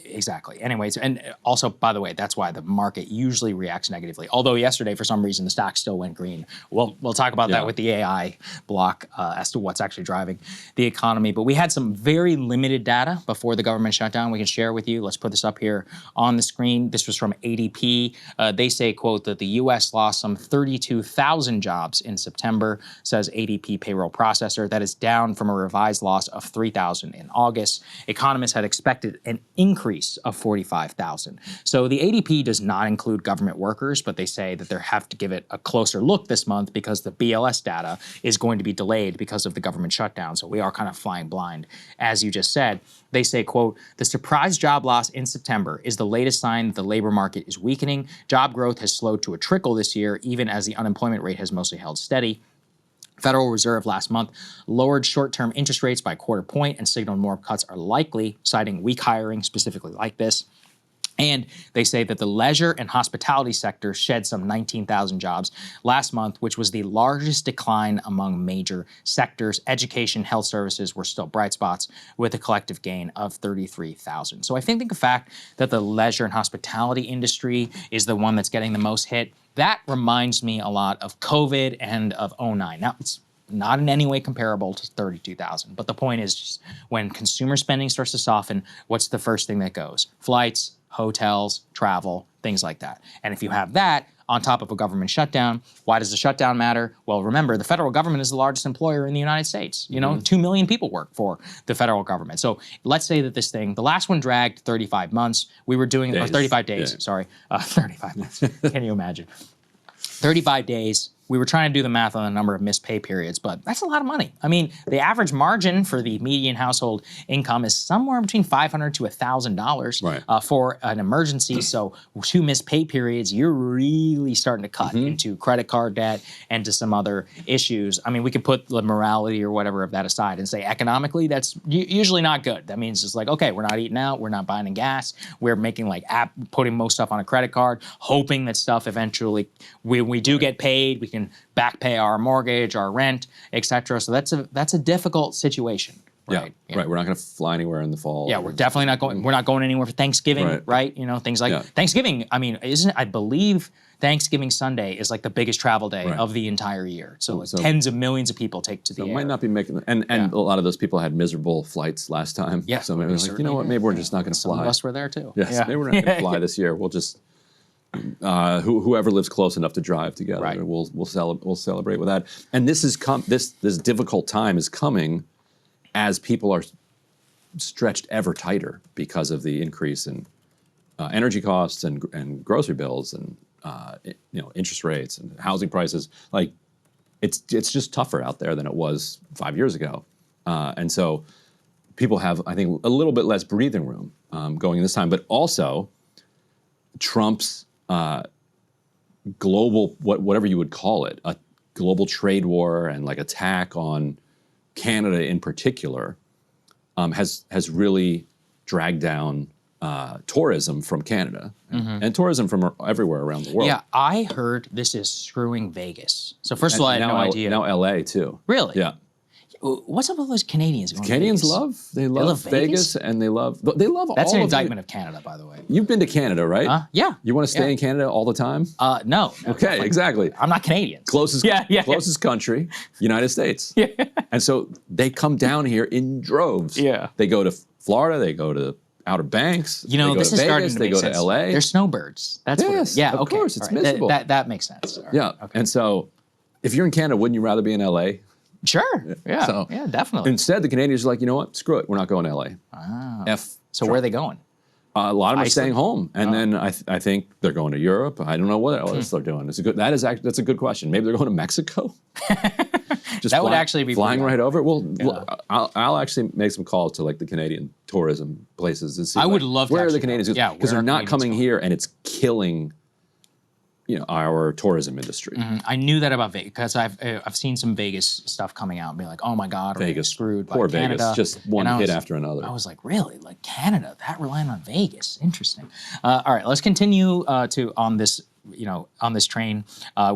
Speaker 1: exactly. Anyways, and also, by the way, that's why the market usually reacts negatively. Although yesterday, for some reason, the stock still went green. We'll talk about that with the AI block as to what's actually driving the economy. But we had some very limited data before the government shutdown we can share with you. Let's put this up here on the screen. This was from ADP. They say, quote, that the U.S. lost some 32,000 jobs in September, says ADP payroll processor. That is down from a revised loss of 3,000 in August. Economists had expected an increase of 45,000. So the ADP does not include government workers, but they say that they have to give it a closer look this month because the BLS data is going to be delayed because of the government shutdown. So we are kind of flying blind, as you just said. They say, quote, the surprise job loss in September is the latest sign that the labor market is weakening. Job growth has slowed to a trickle this year, even as the unemployment rate has mostly held steady. Federal Reserve last month lowered short-term interest rates by a quarter point and signaled more cuts are likely, citing weak hiring, specifically like this. And they say that the leisure and hospitality sector shed some 19,000 jobs last month, which was the largest decline among major sectors. Education, health services were still bright spots with a collective gain of 33,000. So I think the fact that the leisure and hospitality industry is the one that's getting the most hit, that reminds me a lot of COVID and of 09. Now, it's not in any way comparable to 32,000, but the point is just when consumer spending starts to soften, what's the first thing that goes? Flights, hotels, travel, things like that. And if you have that on top of a government shutdown, why does the shutdown matter? Well, remember, the federal government is the largest employer in the United States. 2 million people work for the federal government. So let's say that this thing, the last one dragged 35 months. We were doing, or 35 days, sorry, 35 months. Can you imagine? 35 days. We were trying to do the math on the number of missed pay periods, but that's a lot of money. I mean, the average margin for the median household income is somewhere between $500 to $1,000 for an emergency. So 2 missed pay periods, you're really starting to cut into credit card debt and to some other issues. I mean, we could put the morality or whatever of that aside and say economically, that's usually not good. That means it's like, okay, we're not eating out, we're not buying gas, we're making putting most stuff on a credit card, hoping that stuff eventually, when we do get paid, we can back pay our mortgage, our rent, etc. So that's a difficult situation. Right.
Speaker 2: Right. We're not going to fly anywhere in the fall.
Speaker 1: Yeah, we're definitely not going. We're not going anywhere for Thanksgiving, right? Things like Thanksgiving. I mean, I believe Thanksgiving Sunday is like the biggest travel day of the entire year. So, tens of millions of millions of people take to the air.
Speaker 2: Might not be making, and a lot of those people had miserable flights last time.
Speaker 1: Yeah.
Speaker 2: So maybe like, you know what? Maybe we're just not going to fly.
Speaker 1: Some of us were there too.
Speaker 2: Yes. Maybe we're not going to fly this year. We'll just. Whoever lives close enough to drive together, we'll celebrate with that. And this difficult time is coming as people are stretched ever tighter because of the increase in energy costs and grocery bills and interest rates and housing prices. Like it's just tougher out there than it was 5 years ago, and so people have, I think, a little bit less breathing room going this time. But also, Trump's global, whatever you would call it, a global trade war and like attack on Canada in particular, has really dragged down tourism from Canada and tourism from everywhere around the world.
Speaker 1: Yeah, I heard this is screwing Vegas. So first of all, I had no idea.
Speaker 2: Now LA too.
Speaker 1: Really?
Speaker 2: Yeah.
Speaker 1: What's up with all those Canadians going
Speaker 2: Canadians
Speaker 1: to Vegas?
Speaker 2: They love Vegas, and they love
Speaker 1: That's
Speaker 2: all
Speaker 1: an
Speaker 2: of
Speaker 1: indictment of Canada, by the way.
Speaker 2: You've been to Canada, right?
Speaker 1: Yeah.
Speaker 2: You want to stay in Canada all the time?
Speaker 1: No.
Speaker 2: Okay, exactly.
Speaker 1: I'm not Canadian.
Speaker 2: Closest country, United States. Yeah. And so they come down here in droves.
Speaker 1: Yeah.
Speaker 2: They go to Florida, they go to Outer Banks,
Speaker 1: You know,
Speaker 2: they go
Speaker 1: this
Speaker 2: to
Speaker 1: is
Speaker 2: Vegas,
Speaker 1: starting to
Speaker 2: they
Speaker 1: make
Speaker 2: go
Speaker 1: sense.
Speaker 2: to LA.
Speaker 1: They're snowbirds. That's what it is. Yeah,
Speaker 2: of
Speaker 1: okay.
Speaker 2: course, it's
Speaker 1: All right.
Speaker 2: miserable.
Speaker 1: That makes sense. All right.
Speaker 2: Yeah.
Speaker 1: Okay.
Speaker 2: And so if you're in Canada, wouldn't you rather be in LA?
Speaker 1: Sure. Yeah.
Speaker 2: So
Speaker 1: yeah, definitely.
Speaker 2: Instead, the Canadians are like, you know what? Screw it. We're not going to LA.
Speaker 1: So where are they going?
Speaker 2: A lot of them are staying home, and then
Speaker 1: Oh.
Speaker 2: I think they're going to Europe. I don't know what else they're doing. That's a good question. Maybe they're going to Mexico. Just
Speaker 1: That would actually be
Speaker 2: flying
Speaker 1: pretty
Speaker 2: right over. Well, I'll actually make some calls to like the Canadian tourism places and see.
Speaker 1: I would
Speaker 2: like,
Speaker 1: love to
Speaker 2: where are the
Speaker 1: actually
Speaker 2: Canadians?
Speaker 1: go. Yeah,
Speaker 2: because
Speaker 1: where
Speaker 2: they're
Speaker 1: are
Speaker 2: not
Speaker 1: Canadians
Speaker 2: coming
Speaker 1: going?
Speaker 2: here, and it's killing, our tourism industry.
Speaker 1: I knew that about Vegas because I've seen some Vegas stuff coming out and being like, oh my God, we're
Speaker 2: Vegas,
Speaker 1: screwed
Speaker 2: poor
Speaker 1: by Canada.
Speaker 2: Vegas, just one
Speaker 1: And
Speaker 2: hit after another.
Speaker 1: I was like, really? Like Canada, that relying on Vegas? Interesting. All right, let's continue on this train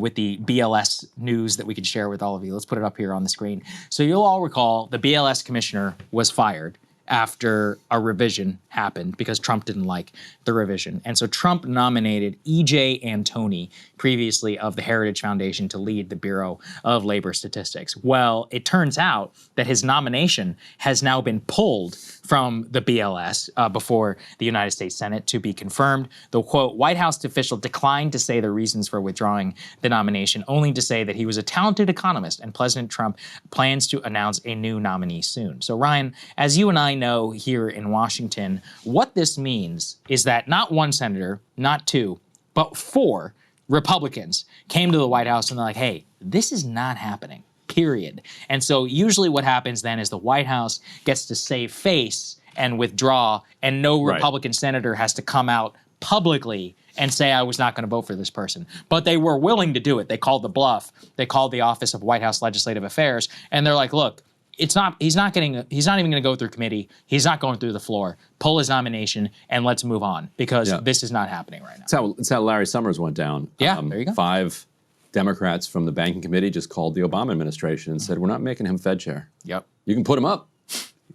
Speaker 1: with the BLS news that we could share with all of you. Let's put it up here on the screen. So you'll all recall the BLS commissioner was fired after a revision happened because Trump didn't like the revision. And so Trump nominated E.J. Antoni, previously of the Heritage Foundation, to lead the Bureau of Labor Statistics. Well, it turns out that his nomination has now been pulled from the BLS before the United States Senate to be confirmed. The, quote, White House official declined to say the reasons for withdrawing the nomination, only to say that he was a talented economist and President Trump plans to announce a new nominee soon. So Ryan, as you and I know here in Washington, what this means is that not one senator, not two, but 4 Republicans came to the White House and they're like, hey, this is not happening, period. And so usually what happens then is the White House gets to save face and withdraw, and no Republican senator has to come out publicly and say, I was not going to vote for this person. But they were willing to do it. They called the bluff. They called the Office of White House Legislative Affairs, and they're like, look, he's not even going to go through committee. He's not going through the floor. Pull his nomination and let's move on because this is not happening right now.
Speaker 2: It's how Larry Summers went down.
Speaker 1: Yeah, there you go.
Speaker 2: 5 Democrats from the banking committee just called the Obama administration and said, we're not making him Fed chair.
Speaker 1: Yep.
Speaker 2: You can put him up,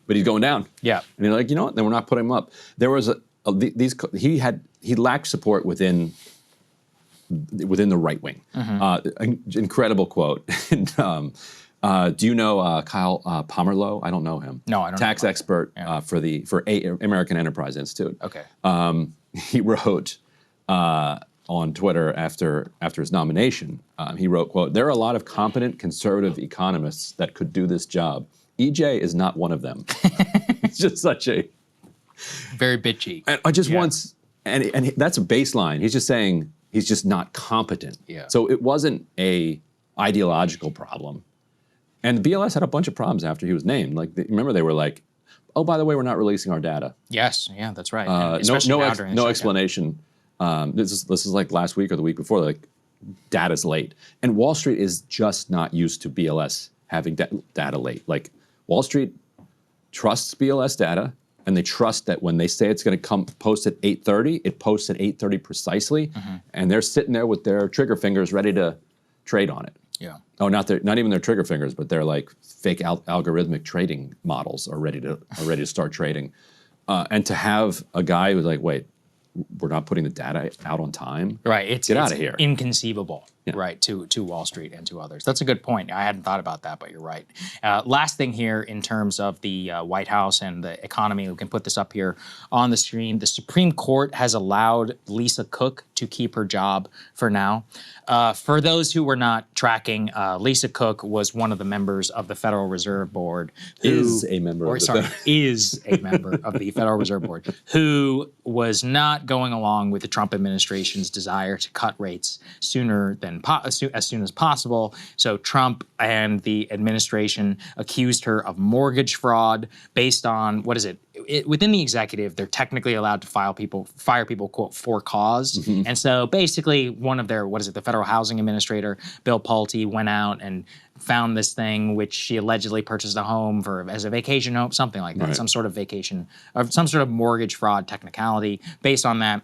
Speaker 2: but he's going down.
Speaker 1: Yeah.
Speaker 2: And they're like, you know what? Then we're not putting him up. There was he lacked support within the right wing. Incredible quote. Do you know Kyle Pomerlow? I don't know him.
Speaker 1: No, I don't know
Speaker 2: Tax
Speaker 1: him.
Speaker 2: expert for American Enterprise Institute.
Speaker 1: Okay.
Speaker 2: He wrote on Twitter after his nomination, he wrote, quote, there are a lot of competent conservative economists that could do this job. EJ is not one of them. It's just such a...
Speaker 1: Very bitchy.
Speaker 2: And I just and that's a baseline. He's just saying he's just not competent.
Speaker 1: Yeah.
Speaker 2: So it wasn't a ideological problem. And the BLS had a bunch of problems after he was named. Like, remember they were like, oh, by the way, we're not releasing our data.
Speaker 1: Yes, yeah, that's right. No
Speaker 2: explanation. This is like last week or the week before, like data's late. And Wall Street is just not used to BLS having data late. Like Wall Street trusts BLS data, and they trust that when they say it's going to come post at 8:30, it posts at 8:30 precisely, and they're sitting there with their trigger fingers ready to trade on it.
Speaker 1: Yeah.
Speaker 2: Oh, not even their trigger fingers, but they're like fake algorithmic trading models are ready to start trading. And to have a guy who's like, wait, we're not putting the data out on time.
Speaker 1: Right.
Speaker 2: Get out of here.
Speaker 1: Inconceivable. right, to Wall Street and to others. That's a good point. I hadn't thought about that, but you're right. Last thing here in terms of the White House and the economy, we can put this up here on the screen. The Supreme Court has allowed Lisa Cook to keep her job for now. For those who were not tracking, Lisa Cook was one of the members of the Federal Reserve Board.
Speaker 2: Is a member of
Speaker 1: the Federal Reserve Board, who was not going along with the Trump administration's desire to cut rates sooner than as soon as possible. So Trump and the administration accused her of mortgage fraud based on, what is it? Within the executive, they're technically allowed to fire people, quote, for cause. And so basically one of their, the Federal Housing Administrator, Bill Pulte, went out and found this thing which she allegedly purchased a home for as a vacation home, something like that, some sort of vacation, or some sort of mortgage fraud technicality. Based on that,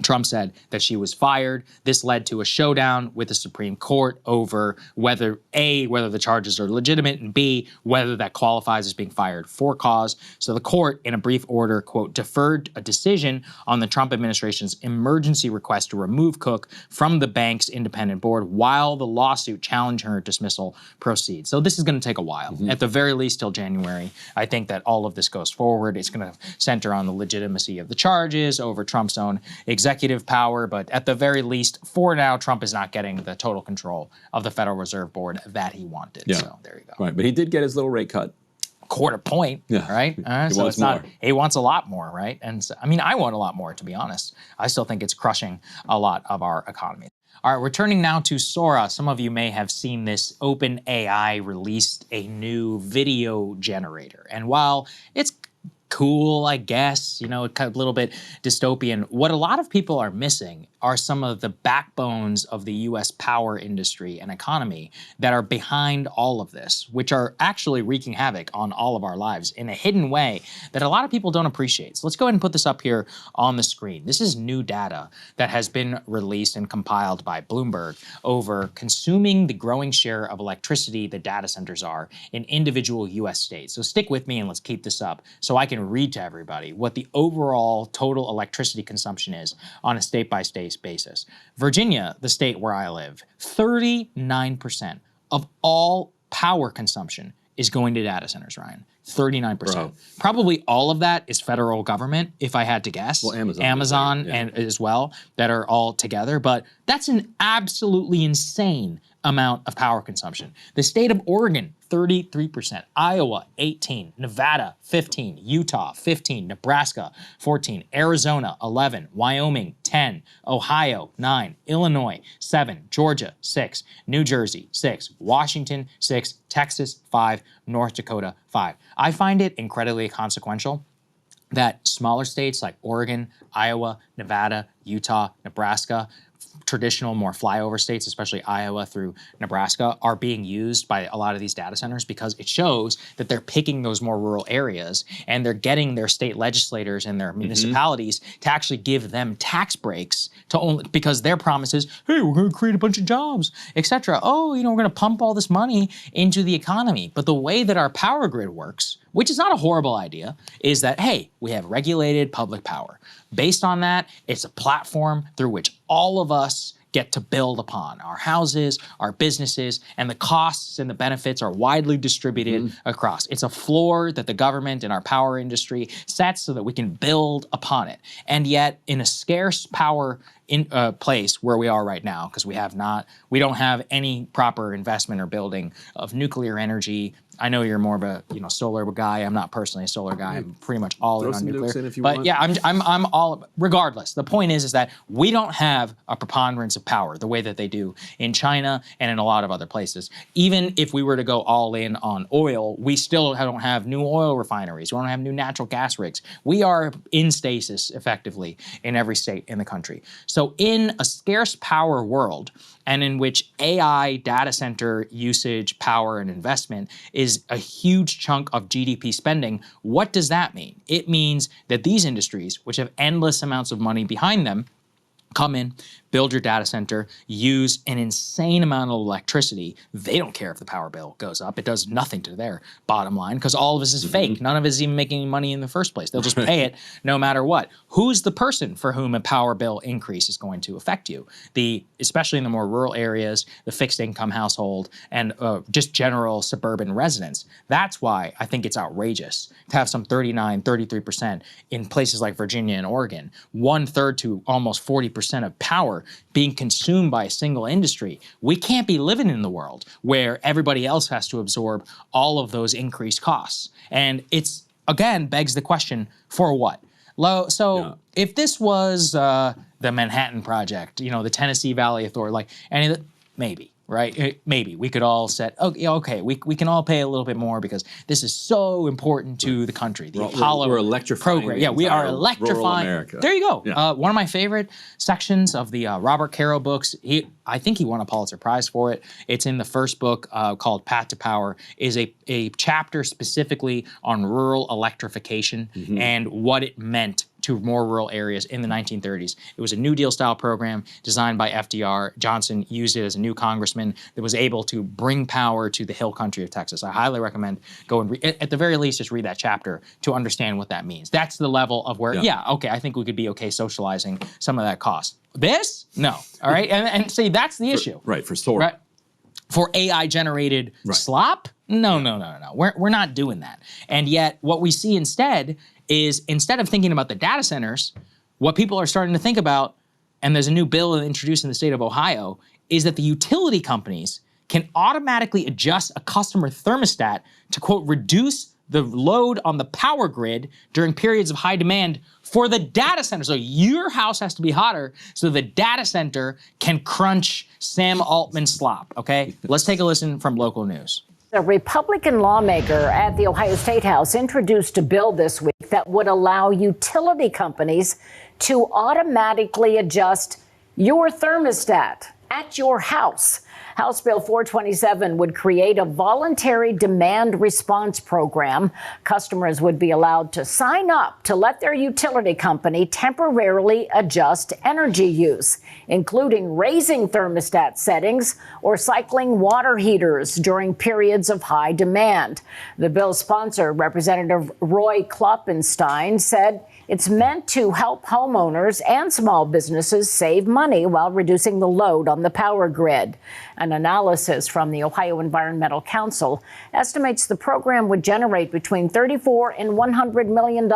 Speaker 1: Trump said that she was fired. This led to a showdown with the Supreme Court over whether A, whether the charges are legitimate, and B, whether that qualifies as being fired for cause. So the court, in a brief order, quote, deferred a decision on the Trump administration's emergency request to remove Cook from the bank's independent board while the lawsuit challenging her dismissal proceeds. So this is going to take a while, at the very least till January. I think that all of this goes forward. It's going to center on the legitimacy of the charges over Trump's own executive power, but at the very least, for now, Trump is not getting the total control of the Federal Reserve Board that he wanted.
Speaker 2: Yeah.
Speaker 1: So there you go.
Speaker 2: Right, but he did get his little rate cut.
Speaker 1: Quarter point, right? So it's not, he wants a lot more, right? And so, I mean, I want a lot more, to be honest. I still think it's crushing a lot of our economy. All right, we're turning now to Sora. Some of you may have seen this. OpenAI released a new video generator. And while it's cool, I guess, you know, a little bit dystopian, what a lot of people are missing are some of the backbones of the US power industry and economy that are behind all of this, which are actually wreaking havoc on all of our lives in a hidden way that a lot of people don't appreciate. So let's go ahead and put this up here on the screen. This is new data that has been released and compiled by Bloomberg over consuming the growing share of electricity that data centers are in individual US states. So stick with me and let's keep this up so I can read to everybody what the overall total electricity consumption is on a state-by-state basis. Virginia, the state where I live, 39% of all power consumption is going to data centers, Ryan. 39%. Bro. Probably all of that is federal government, if I had to guess.
Speaker 2: Well,
Speaker 1: Amazon and as well, that are all together. But that's an absolutely insane amount of power consumption. The state of Oregon, 33%, Iowa, 18%, Nevada, 15%, Utah, 15%, Nebraska, 14%, Arizona, 11%, Wyoming, 10%, Ohio, 9%, Illinois, 7%, Georgia, 6%, New Jersey, 6%, Washington, 6%, Texas, 5%, North Dakota, 5%. I find it incredibly consequential that smaller states like Oregon, Iowa, Nevada, Utah, Nebraska, traditional, more flyover states, especially Iowa through Nebraska, are being used by a lot of these data centers because it shows that they're picking those more rural areas and they're getting their state legislators and their municipalities to actually give them tax breaks to only because their promise is, hey, we're going to create a bunch of jobs, etc. Oh, you know, we're going to pump all this money into the economy. But the way that our power grid works, which is not a horrible idea, is that, hey, we have regulated public power. Based on that, it's a platform through which all of us get to build upon. Our houses, our businesses, and the costs and the benefits are widely distributed across. It's a floor that the government and our power industry sets so that we can build upon it. And yet, in a scarce power place where we are right now, because we don't have any proper investment or building of nuclear energy. I know you're more of a solar guy. I'm not personally a solar guy. I'm pretty much all in on nuclear. But yeah, I'm all. Regardless, the point is that we don't have a preponderance of power the way that they do in China and in a lot of other places. Even if we were to go all in on oil, we still don't have new oil refineries. We don't have new natural gas rigs. We are in stasis effectively in every state in the country. So in a scarce power world, and in which AI data center usage, power, and investment is a huge chunk of GDP spending, what does that mean? It means that these industries, which have endless amounts of money behind them, come in, build your data center, use an insane amount of electricity. They don't care if the power bill goes up. It does nothing to their bottom line because all of this is fake. None of it is even making any money in the first place. They'll just pay it no matter what. Who's the person for whom a power bill increase is going to affect you? Especially in the more rural areas, the fixed income household, and just general suburban residents. That's why I think it's outrageous to have some 39, 33% in places like Virginia and Oregon, 1/3 to almost 40% of power being consumed by a single industry. We can't be living in the world where everybody else has to absorb all of those increased costs. And it's, again, begs the question, for what? If this was the Manhattan Project, the Tennessee Valley Authority, like any of the, maybe. Right? Maybe we could all set, okay, we can all pay a little bit more because this is so important to the country. The Apollo
Speaker 2: we're electrifying
Speaker 1: program. Yeah, we are electrifying.
Speaker 2: America.
Speaker 1: There you go.
Speaker 2: Yeah.
Speaker 1: One of my favorite sections of the Robert Caro books, I think he won a Pulitzer Prize for it. It's in the first book called Path to Power, is a chapter specifically on rural electrification and what it meant to more rural areas in the 1930s. It was a New Deal style program designed by FDR. Johnson used it as a new congressman that was able to bring power to the hill country of Texas. I highly recommend go and at the very least just read that chapter to understand what that means. That's the level of where, okay, I think we could be okay socializing some of that cost. This? No. All right. And see, that's the issue.
Speaker 2: Right, for storage.
Speaker 1: Right? For AI generated slop? No. We're not doing that. And yet what we see instead is, instead of thinking about the data centers, what people are starting to think about, and there's a new bill introduced in the state of Ohio, is that the utility companies can automatically adjust a customer thermostat to, quote, reduce the load on the power grid during periods of high demand for the data center. So your house has to be hotter so the data center can crunch Sam Altman slop, okay? Let's take a listen from local news.
Speaker 7: A Republican lawmaker at the Ohio State House introduced a bill this week that would allow utility companies to automatically adjust your thermostat at your house. House Bill 427 would create a voluntary demand response program. Customers would be allowed to sign up to let their utility company temporarily adjust energy use, including raising thermostat settings or cycling water heaters during periods of high demand. The bill's sponsor, Representative Roy Kloppenstein, said it's meant to help homeowners and small businesses save money while reducing the load on the power grid. An analysis from the Ohio Environmental Council estimates the program would generate between $34 and $100 million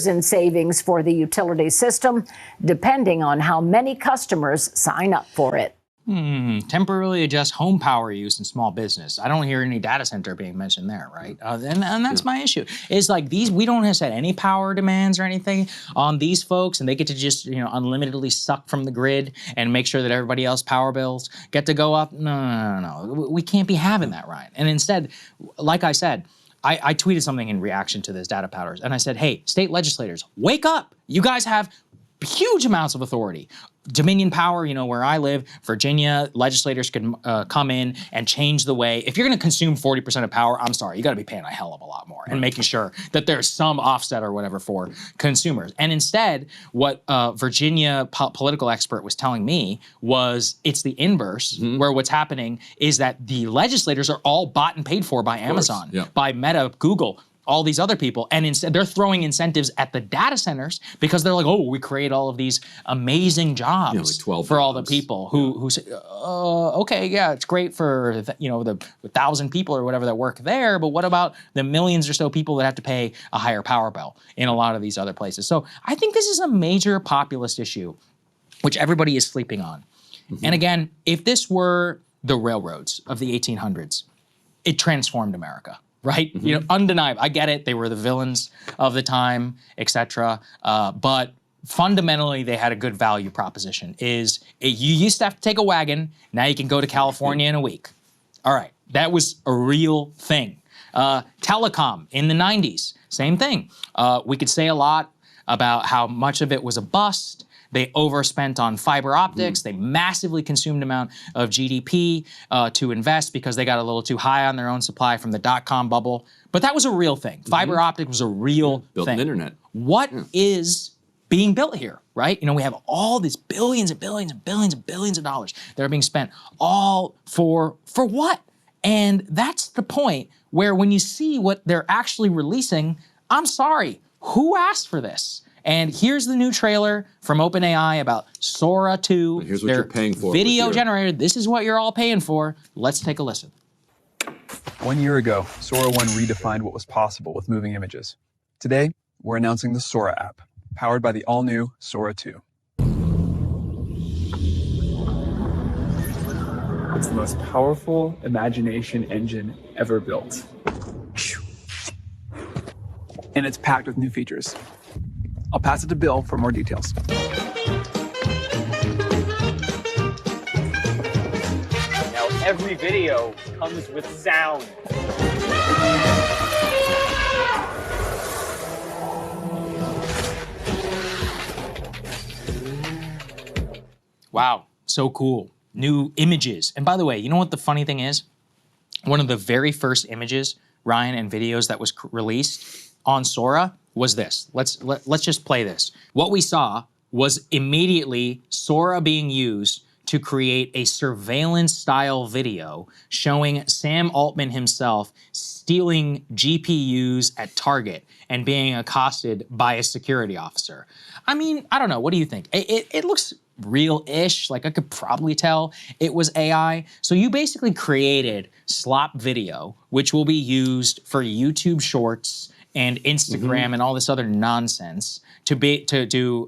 Speaker 7: in savings for the utility system, depending on how many customers sign up for it.
Speaker 1: Temporarily adjust home power use in small business. I don't hear any data center being mentioned there, right? And that's my issue. It's like we don't have set any power demands or anything on these folks, and they get to just unlimitedly suck from the grid and make sure that everybody else power bills get to go up. No. We can't be having that, Ryan. And instead, like I said, I tweeted something in reaction to this data powers, and I said, hey, state legislators, wake up. You guys have huge amounts of authority. Dominion power, where I live, Virginia, legislators could come in and change the way. If you're going to consume 40% of power, I'm sorry, you got to be paying a hell of a lot more and making sure that there's some offset or whatever for consumers. And instead, what Virginia political expert was telling me was it's the inverse, where what's happening is that the legislators are all bought and paid for by Amazon, by Meta, Google, all these other people, and instead they're throwing incentives at the data centers because they're like, oh, we create all of these amazing jobs
Speaker 2: like 12
Speaker 1: for all the
Speaker 2: jobs.
Speaker 1: people who say, okay, yeah, it's great for the 1,000 people or whatever that work there, but what about the millions or so people that have to pay a higher power bill in a lot of these other places? So I think this is a major populist issue, which everybody is sleeping on. And again, if this were the railroads of the 1800s, it transformed America. Right? Undeniable. I get it. They were the villains of the time, etc. But fundamentally, they had a good value proposition. You used to have to take a wagon. Now you can go to California in a week. All right. That was a real thing. Telecom in the 90s, same thing. We could say a lot about how much of it was a bust. They overspent on fiber optics. They massively consumed amount of GDP to invest because they got a little too high on their own supply from the dot-com bubble. But that was a real thing. Fiber optic was a real
Speaker 2: Built
Speaker 1: thing.
Speaker 2: an internet.
Speaker 1: What is being built here, right? We have all these billions and billions and billions and billions of dollars that are being spent all for what? And that's the point where when you see what they're actually releasing, I'm sorry, who asked for this? And here's the new trailer from OpenAI about Sora 2.
Speaker 2: Here's what you're paying for.
Speaker 1: Video generator. This is what you're all paying for. Let's take a listen.
Speaker 8: 1 year ago, Sora 1 redefined what was possible with moving images. Today, we're announcing the Sora app, powered by the all-new Sora 2. It's the most powerful imagination engine ever built. And it's packed with new features. I'll pass it to Bill for more details.
Speaker 9: Now every video comes with sound.
Speaker 1: Wow, so cool. New images. And by the way, you know what the funny thing is? One of the very first images, Ryan, and videos that was released on Sora was this. Let's just play this. What we saw was immediately Sora being used to create a surveillance-style video showing Sam Altman himself stealing GPUs at Target and being accosted by a security officer. I mean, I don't know. What do you think? It looks real-ish. Like, I could probably tell it was AI. So you basically created Slop video, which will be used for YouTube Shorts and Instagram and all this other nonsense to do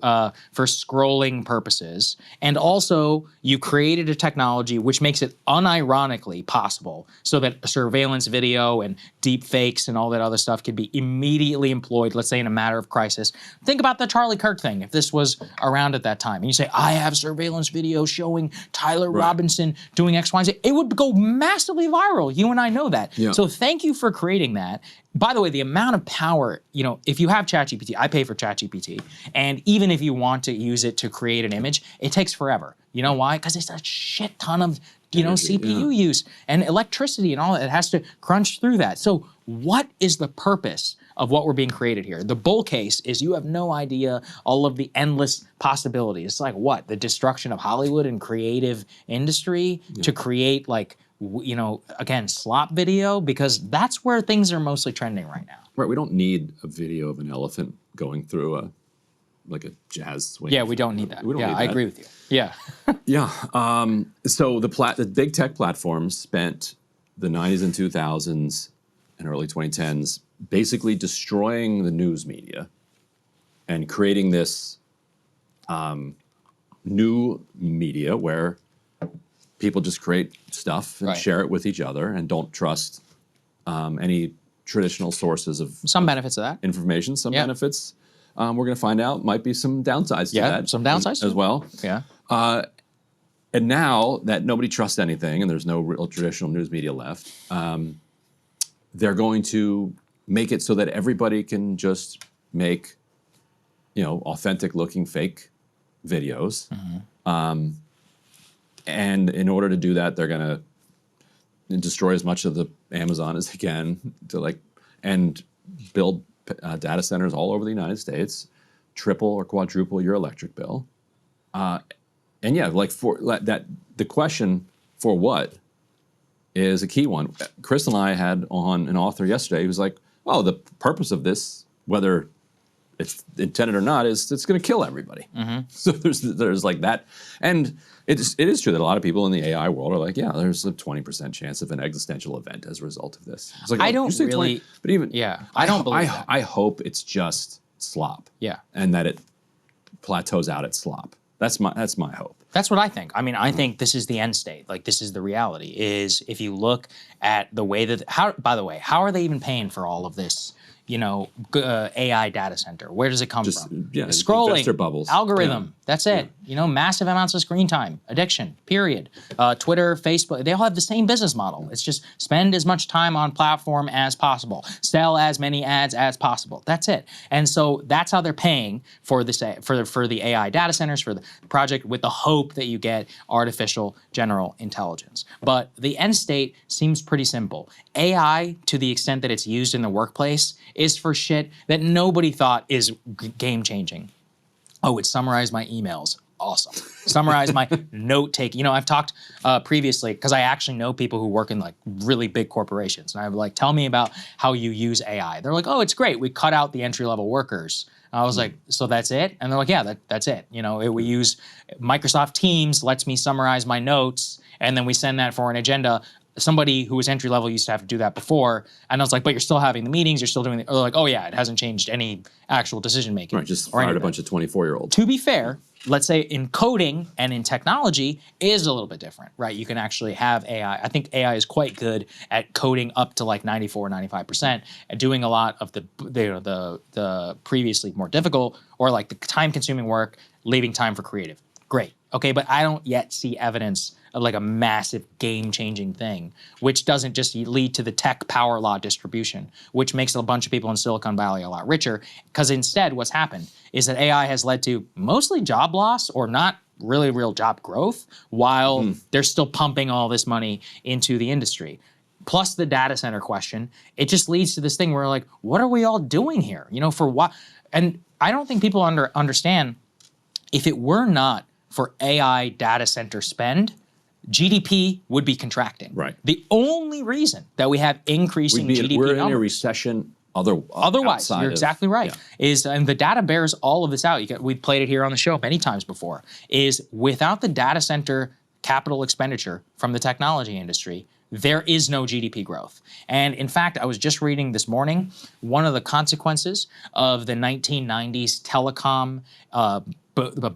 Speaker 1: for scrolling purposes. And also, you created a technology which makes it unironically possible so that a surveillance video and deep fakes and all that other stuff could be immediately employed, let's say in a matter of crisis. Think about the Charlie Kirk thing, if this was around at that time. And you say, I have surveillance video showing Tyler Robinson doing X, Y, and Z. It would go massively viral. You and I know that. Yeah. So thank you for creating that. By the way, the amount of power, if you have ChatGPT, I pay for ChatGPT, and even if you want to use it to create an image, it takes forever. You know why? Because it's a shit ton of, CPU use and electricity and all that. It has to crunch through that. So what is the purpose of what we're being created here? The bull case is you have no idea all of the endless possibilities. It's like what? The destruction of Hollywood and creative industry to create again, slop video, because that's where things are mostly trending right now.
Speaker 2: Right, we don't need a video of an elephant going through a jazz swing.
Speaker 1: Yeah, we don't need that. I agree with you. Yeah.
Speaker 2: Yeah. So the big tech platforms spent the 90s and 2000s and early 2010s basically destroying the news media and creating this new media where people just create stuff and share it with each other and don't trust any traditional sources of
Speaker 1: some benefits of that
Speaker 2: information. Some benefits we're going to find out might be some downsides to that.
Speaker 1: Some downsides
Speaker 2: as well.
Speaker 1: Yeah.
Speaker 2: And now that nobody trusts anything and there's no real traditional news media left, they're going to make it so that everybody can just make, authentic looking fake videos. And in order to do that, they're going to destroy as much of the Amazon as they can and build data centers all over the United States, triple or quadruple your electric bill. And yeah, the question for what is a key one. Chris and I had on an author yesterday who was like, oh, the purpose of this, whether it's intended or not, is it's going to kill everybody. So there's like that. And it is true that a lot of people in the AI world are like, yeah, there's a 20% chance of an existential event as a result of this. It's like,
Speaker 1: I don't really,
Speaker 2: 20, but even
Speaker 1: I don't believe that.
Speaker 2: I hope it's just slop.
Speaker 1: Yeah.
Speaker 2: And that it plateaus out at slop. That's my hope.
Speaker 1: That's what I think. I mean, I think this is the end state. Like, this is the reality. Is if you look at the way that by the way, how are they even paying for all of this? AI data center. Where does it come from?
Speaker 2: Yeah,
Speaker 1: scrolling,
Speaker 2: investor bubbles,
Speaker 1: algorithm. That's it. Massive amounts of screen time, addiction. Period. Twitter, Facebook. They all have the same business model. It's just spend as much time on platform as possible, sell as many ads as possible. That's it. And so that's how they're paying for this for the AI data centers, for the project, with the hope that you get artificial general intelligence. But the end state seems pretty simple. AI, to the extent that it's used in the workplace, is for shit that nobody thought is game-changing. Oh, it summarized my emails. Awesome. Summarize my note taking. You know, I've talked previously, because I actually know people who work in like really big corporations. And I'm like, tell me about how you use AI. They're like, oh, it's great. We cut out the entry-level workers. I was like, so that's it? And they're like, yeah, that's it. You know, we use Microsoft Teams, lets me summarize my notes, and then we send that for an agenda. Somebody who was entry level used to have to do that before. And I was like, but you're still having the meetings, you're still doing the, or like, oh yeah, it hasn't changed any actual decision making.
Speaker 2: Right, just fired a bunch of 24-year-olds.
Speaker 1: To be fair, let's say in coding and in technology is a little bit different, right? You can actually have AI. I think AI is quite good at coding up to like 94, 95%, and doing a lot of the previously more difficult or like the time-consuming work, leaving time for creative. Great. Okay, but I don't yet see evidence of like a massive game-changing thing, which doesn't just lead to the tech power law distribution, which makes a bunch of people in Silicon Valley a lot richer. Because instead, what's happened is that AI has led to mostly job loss or not really real job growth, while they're still pumping all this money into the industry. Plus the data center question, it just leads to this thing where like, what are we all doing here? You know, for what? And I don't think people understand, if it were not for AI data center spend, GDP would be contracting.
Speaker 2: Right.
Speaker 1: The only reason that we have increasing GDP
Speaker 2: we're
Speaker 1: numbers,
Speaker 2: in a recession.
Speaker 1: Otherwise, you're exactly right. Yeah. And the data bears all of this out. We've played it here on the show many times before. Is without the data center capital expenditure from the technology industry, there is no GDP growth. And in fact, I was just reading this morning, one of the consequences of the 1990s telecom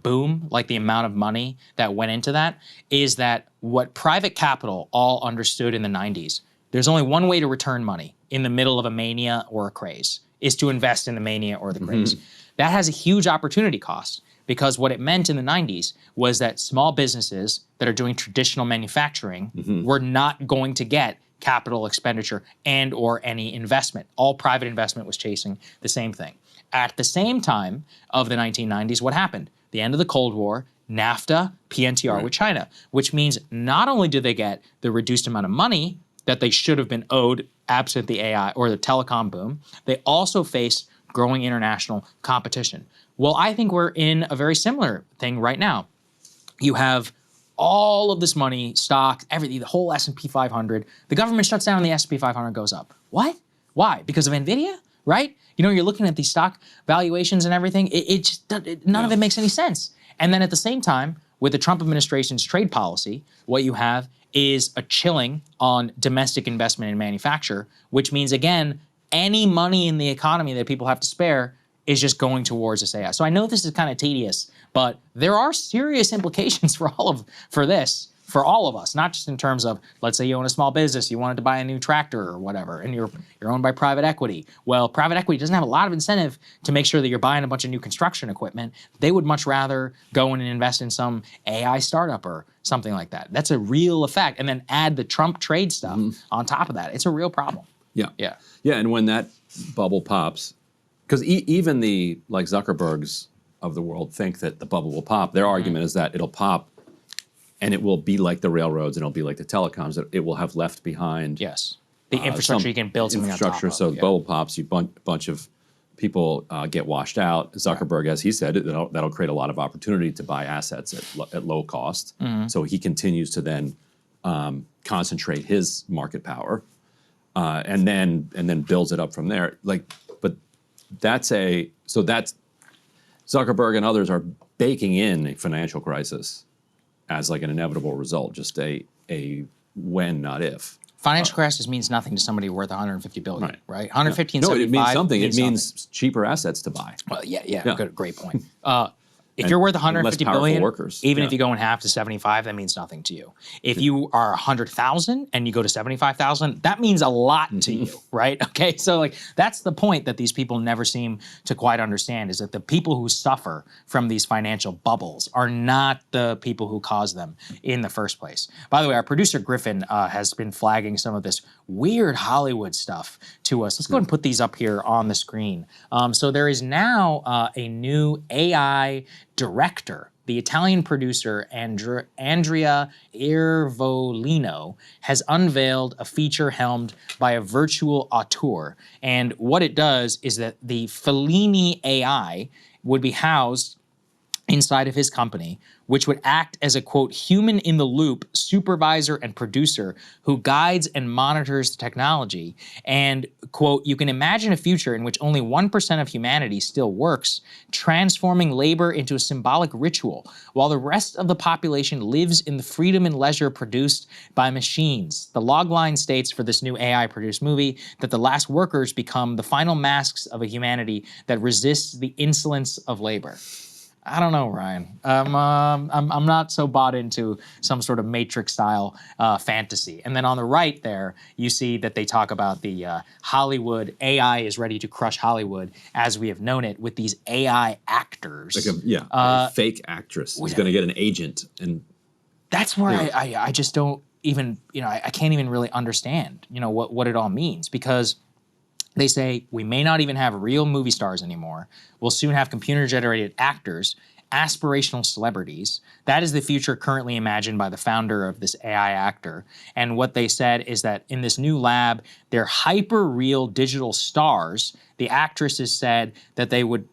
Speaker 1: boom, like the amount of money that went into that, is that what private capital all understood in the 90s, there's only one way to return money in the middle of a mania or a craze, is to invest in the mania or the craze. That has a huge opportunity cost, because what it meant in the 90s was that small businesses that are doing traditional manufacturing were not going to get capital expenditure and or any investment. All private investment was chasing the same thing. At the same time of the 1990s, what happened? The end of the Cold War, NAFTA, PNTR with China, which means not only do they get the reduced amount of money that they should have been owed absent the AI or the telecom boom, they also face growing international competition. Well, I think we're in a very similar thing right now. You have all of this money, stocks, everything, the whole S&P 500. The government shuts down and the S&P 500 goes up. What? Why? Because of NVIDIA, right? You know, you're looking at these stock valuations and everything. None of it makes any sense. And then at the same time, with the Trump administration's trade policy, what you have is a chilling on domestic investment in manufacture, which means, again, any money in the economy that people have to spare is just going towards this AI. So I know this is kind of tedious, but there are serious implications for all of us, not just in terms of, let's say you own a small business, you wanted to buy a new tractor or whatever, and you're owned by private equity. Well, private equity doesn't have a lot of incentive to make sure that you're buying a bunch of new construction equipment. They would much rather go in and invest in some AI startup or something like that. That's a real effect. And then add the Trump trade stuff on top of that. It's a real problem.
Speaker 2: Yeah.
Speaker 1: Yeah.
Speaker 2: Yeah, and when that bubble pops, because even the like Zuckerbergs of the world think that the bubble will pop. Their argument is that it'll pop and it will be like the railroads and it'll be like the telecoms, that it will have left behind.
Speaker 1: Yes. The infrastructure you can build something on top of.
Speaker 2: So the bubble pops, bunch of people get washed out. Zuckerberg, as he said, that'll create a lot of opportunity to buy assets at low cost. So he continues to then concentrate his market power and then builds it up from there. But that's Zuckerberg and others are baking in a financial crisis as like an inevitable result, just a when, not if.
Speaker 1: Financial crisis means nothing to somebody worth 150 billion, right? 150 and
Speaker 2: no,
Speaker 1: 75.
Speaker 2: it means something. It means cheaper assets to buy.
Speaker 1: Well, yeah. Good, great point. If you're worth 150 billion,
Speaker 2: workers.
Speaker 1: Even if you go in half to 75, that means nothing to you. If you are 100,000 and you go to 75,000, that means a lot to you, right? Okay, so like that's the point that these people never seem to quite understand, is that the people who suffer from these financial bubbles are not the people who cause them in the first place. By the way, our producer Griffin has been flagging some of this weird Hollywood stuff to us. Let's go ahead and put these up here on the screen. So there is now a new AI director. The Italian producer Andrea Ervolino has unveiled a feature helmed by a virtual auteur. And what it does is that the Fellini AI would be housed inside of his company, which would act as a, quote, human in the loop supervisor and producer who guides and monitors the technology. And, quote, you can imagine a future in which only 1% of humanity still works, transforming labor into a symbolic ritual, while the rest of the population lives in the freedom and leisure produced by machines. The logline states for this new AI-produced movie that the last workers become the final masks of a humanity that resists the insolence of labor. I don't know, Ryan. I'm not so bought into some sort of Matrix-style fantasy. And then on the right there, you see that they talk about the Hollywood, AI is ready to crush Hollywood as we have known it with these AI actors.
Speaker 2: Like a fake actress who's going to get an agent. And
Speaker 1: that's where I just don't even, I can't even really understand, what it all means, because they say we may not even have real movie stars anymore. We'll soon have computer-generated actors, aspirational celebrities. That is the future currently imagined by the founder of this AI actor. And what they said is that in this new lab, they're hyper-real digital stars. The actresses said that they would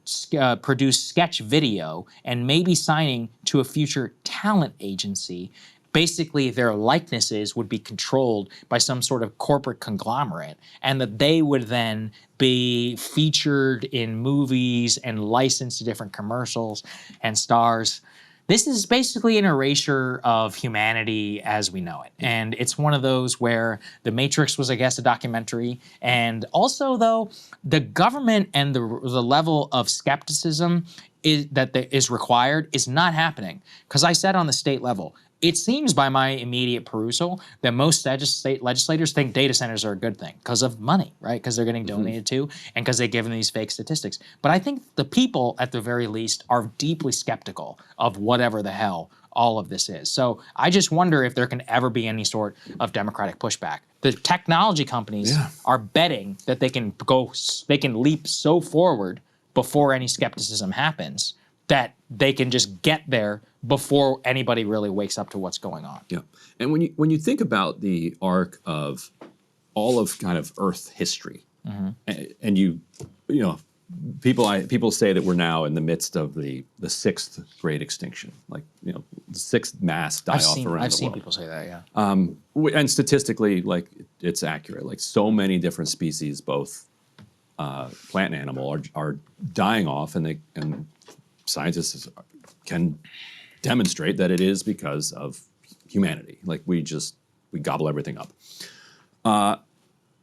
Speaker 1: produce sketch video and maybe signing to a future talent agency. Basically, their likenesses would be controlled by some sort of corporate conglomerate, and that they would then be featured in movies and licensed to different commercials and stars. This is basically an erasure of humanity as we know it. And it's one of those where The Matrix was, I guess, a documentary. And also, though, the government and the level of skepticism that is required is not happening. Because I said on the state level, it seems by my immediate perusal that most state legislators think data centers are a good thing because of money, right? Because they're getting donated to and because they give them these fake statistics. But I think the people, at the very least, are deeply skeptical of whatever the hell all of this is. So I just wonder if there can ever be any sort of democratic pushback. The technology companies are betting that they can leap so forward before any skepticism happens that they can just get there before anybody really wakes up to what's going on.
Speaker 2: Yeah, and when you think about the arc of all of kind of Earth history, and people say that we're now in the midst of the sixth great extinction, like the sixth mass die-off around the world.
Speaker 1: I've seen people say that, yeah.
Speaker 2: And statistically, like it's accurate. Like so many different species, both plant and animal, are dying off, and scientists can demonstrate that it is because of humanity. Like we gobble everything up.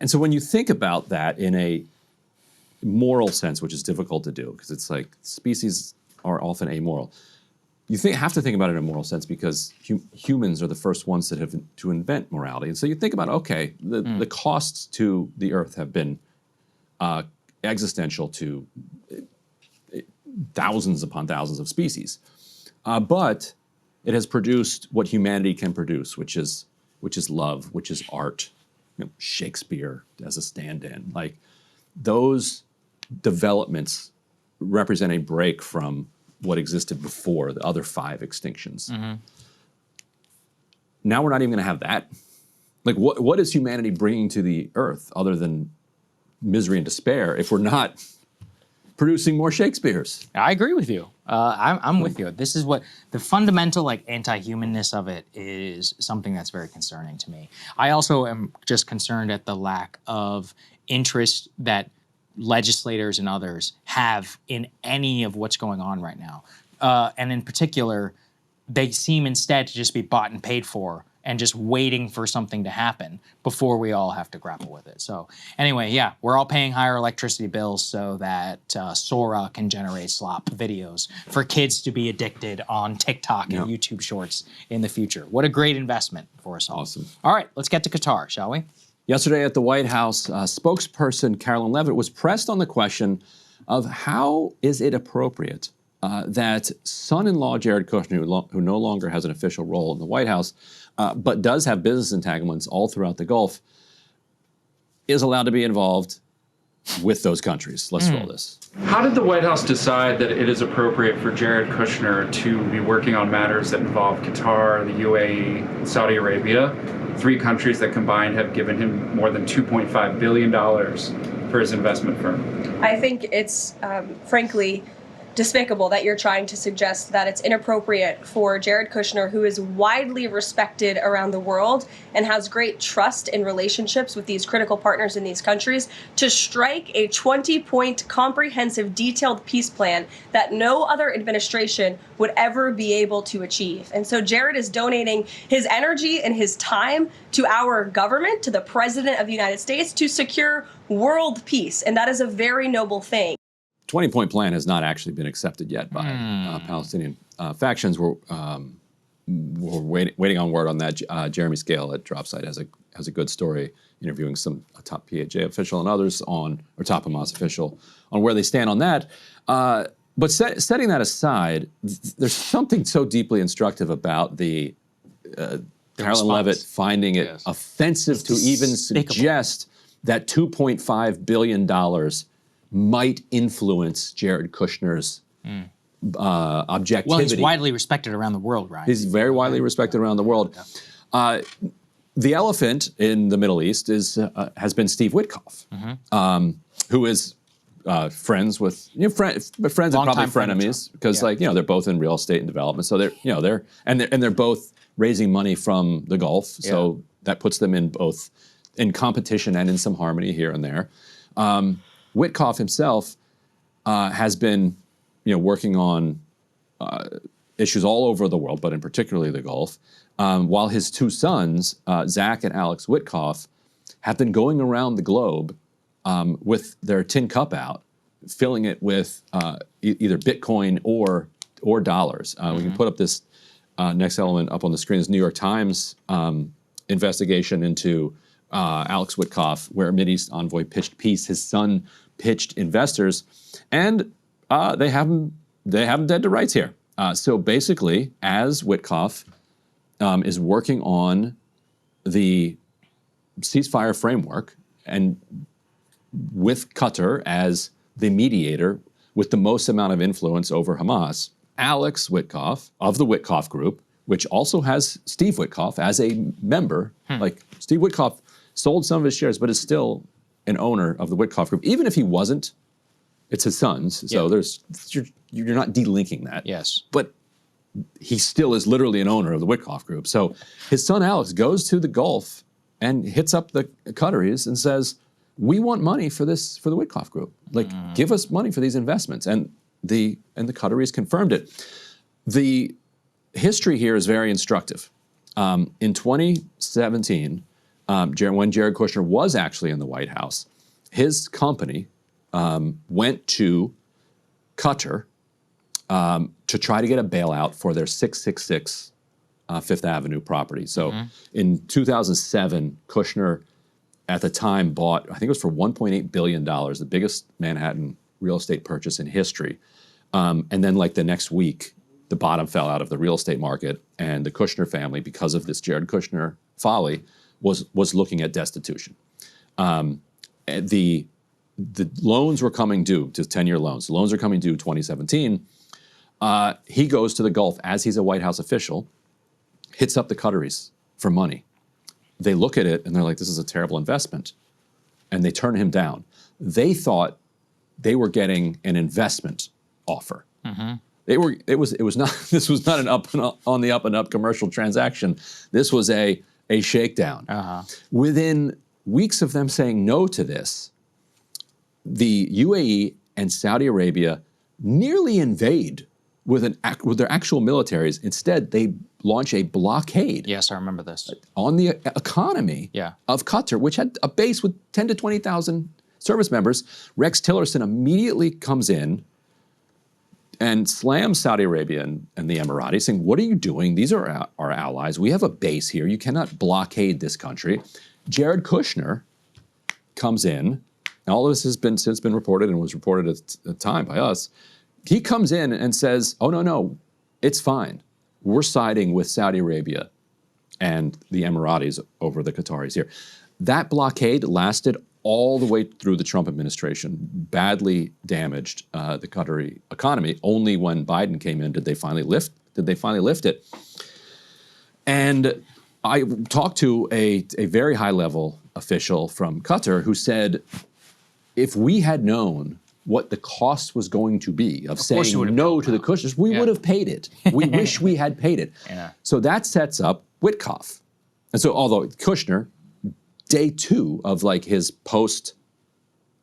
Speaker 2: And so when you think about that in a moral sense, which is difficult to do because it's like species are often amoral, you have to think about it in a moral sense because humans are the first ones that have to invent morality. And so you think about, okay, the costs to the Earth have been existential to thousands upon thousands of species. But it has produced what humanity can produce, which is love, which is art, Shakespeare as a stand-in. Like those developments represent a break from what existed before the other 5 extinctions. Now we're not even going to have that. Like what is humanity bringing to the Earth other than misery and despair if we're not producing more Shakespeares?
Speaker 1: I agree with you. I'm with you. This is what the fundamental anti-humanness of it is, something that's very concerning to me. I also am just concerned at the lack of interest that legislators and others have in any of what's going on right now. And in particular, they seem instead to just be bought and paid for and just waiting for something to happen before we all have to grapple with it. So anyway, yeah, we're all paying higher electricity bills so that Sora can generate slop videos for kids to be addicted on TikTok and YouTube Shorts in the future. What a great investment for us all.
Speaker 2: Awesome.
Speaker 1: All right, let's get to Qatar, shall we?
Speaker 2: Yesterday at the White House, spokesperson Carolyn Leavitt was pressed on the question of how is it appropriate that son-in-law Jared Kushner, who no longer has an official role in the White House, but does have business entanglements all throughout the Gulf, is allowed to be involved with those countries. Let's roll this.
Speaker 10: How did the White House decide that it is appropriate for Jared Kushner to be working on matters that involve Qatar, the UAE, and Saudi Arabia, 3 countries that combined have given him more than $2.5 billion for his investment firm?
Speaker 4: I think it's, frankly, despicable that you're trying to suggest that it's inappropriate for Jared Kushner, who is widely respected around the world and has great trust in relationships with these critical partners in these countries, to strike a 20-point comprehensive detailed peace plan that no other administration would ever be able to achieve. And so Jared is donating his energy and his time to our government, to the President of the United States, to secure world peace. And that is a very noble thing.
Speaker 2: 20-point plan has not actually been accepted yet by Palestinian factions. We're waiting on word on that. Jeremy Scale at Dropsite has a good story, interviewing a top PAJ official and others or top Hamas official on where they stand on that. But setting that aside, there's something so deeply instructive about the Carolyn Levitt finding it offensive to even suggest that $2.5 billion might influence Jared Kushner's objectivity.
Speaker 1: Well, he's widely respected around the world, right?
Speaker 2: He's very widely respected around the world. The elephant in the Middle East has been Steve Witkoff, who is friends with friends and probably frenemies, because they're both in real estate and development. So they're both raising money from the Gulf. So that puts them in both in competition and in some harmony here and there. Witkoff himself has been, working on issues all over the world, but in particularly the Gulf, while his two sons, Zach and Alex Witkoff, have been going around the globe with their tin cup out, filling it with either Bitcoin or dollars. We can put up this next element up on the screen. This New York Times investigation into Alex Witkoff, where Mideast envoy pitched peace. His son pitched investors, and they have him dead to rights here. So basically, as Witkoff is working on the ceasefire framework, and with Qatar as the mediator with the most amount of influence over Hamas, Alex Witkoff of the Witkoff Group, which also has Steve Witkoff as a member, like Steve Witkoff sold some of his shares, but is still an owner of the Witkoff Group. Even if he wasn't, it's his son's. So you're not delinking that.
Speaker 1: Yes.
Speaker 2: But he still is literally an owner of the Witkoff Group. So his son Alex goes to the Gulf and hits up the Qataris and says, "We want money for the Witkoff Group. Like, give us money for these investments." And the Qataris confirmed it. The history here is very instructive. In 2017, when Jared Kushner was actually in the White House, his company went to Qatar to try to get a bailout for their 666 Fifth Avenue property. So in 2007, Kushner at the time bought, I think it was for $1.8 billion, the biggest Manhattan real estate purchase in history. And then like the next week, the bottom fell out of the real estate market, and the Kushner family, because of this Jared Kushner folly, was looking at destitution. The loans were coming due, just 10-year loans. The loans are coming due 2017. He goes to the Gulf as he's a White House official, hits up the Qataris for money. They look at it and they're like, this is a terrible investment. And they turn him down. They thought they were getting an investment offer. It was not, this was not an on the up and up commercial transaction. This was a shakedown. Within weeks of them saying no to this, the UAE and Saudi Arabia nearly invade with their actual militaries. Instead, they launch a blockade.
Speaker 1: Yes, I remember this.
Speaker 2: On the economy of Qatar, which had a base with 10 to 20,000 service members. Rex Tillerson immediately comes in and slams Saudi Arabia and the Emiratis, saying, what are you doing? These are our allies. We have a base here. You cannot blockade this country. Jared Kushner comes in, and all of this has since been reported and was reported at the time by us. He comes in and says, oh, no, it's fine. We're siding with Saudi Arabia and the Emiratis over the Qataris here. That blockade lasted all the way through the Trump administration, badly damaged the Qatari economy. Only when Biden came in did they finally lift it. And I talked to a very high-level official from Qatar who said, if we had known what the cost was going to be of saying
Speaker 1: would've
Speaker 2: no to the Kushners, we would have paid it. We wish we had paid it.
Speaker 1: Yeah.
Speaker 2: So that sets up Witkoff. And so although Kushner, day 2 of like his post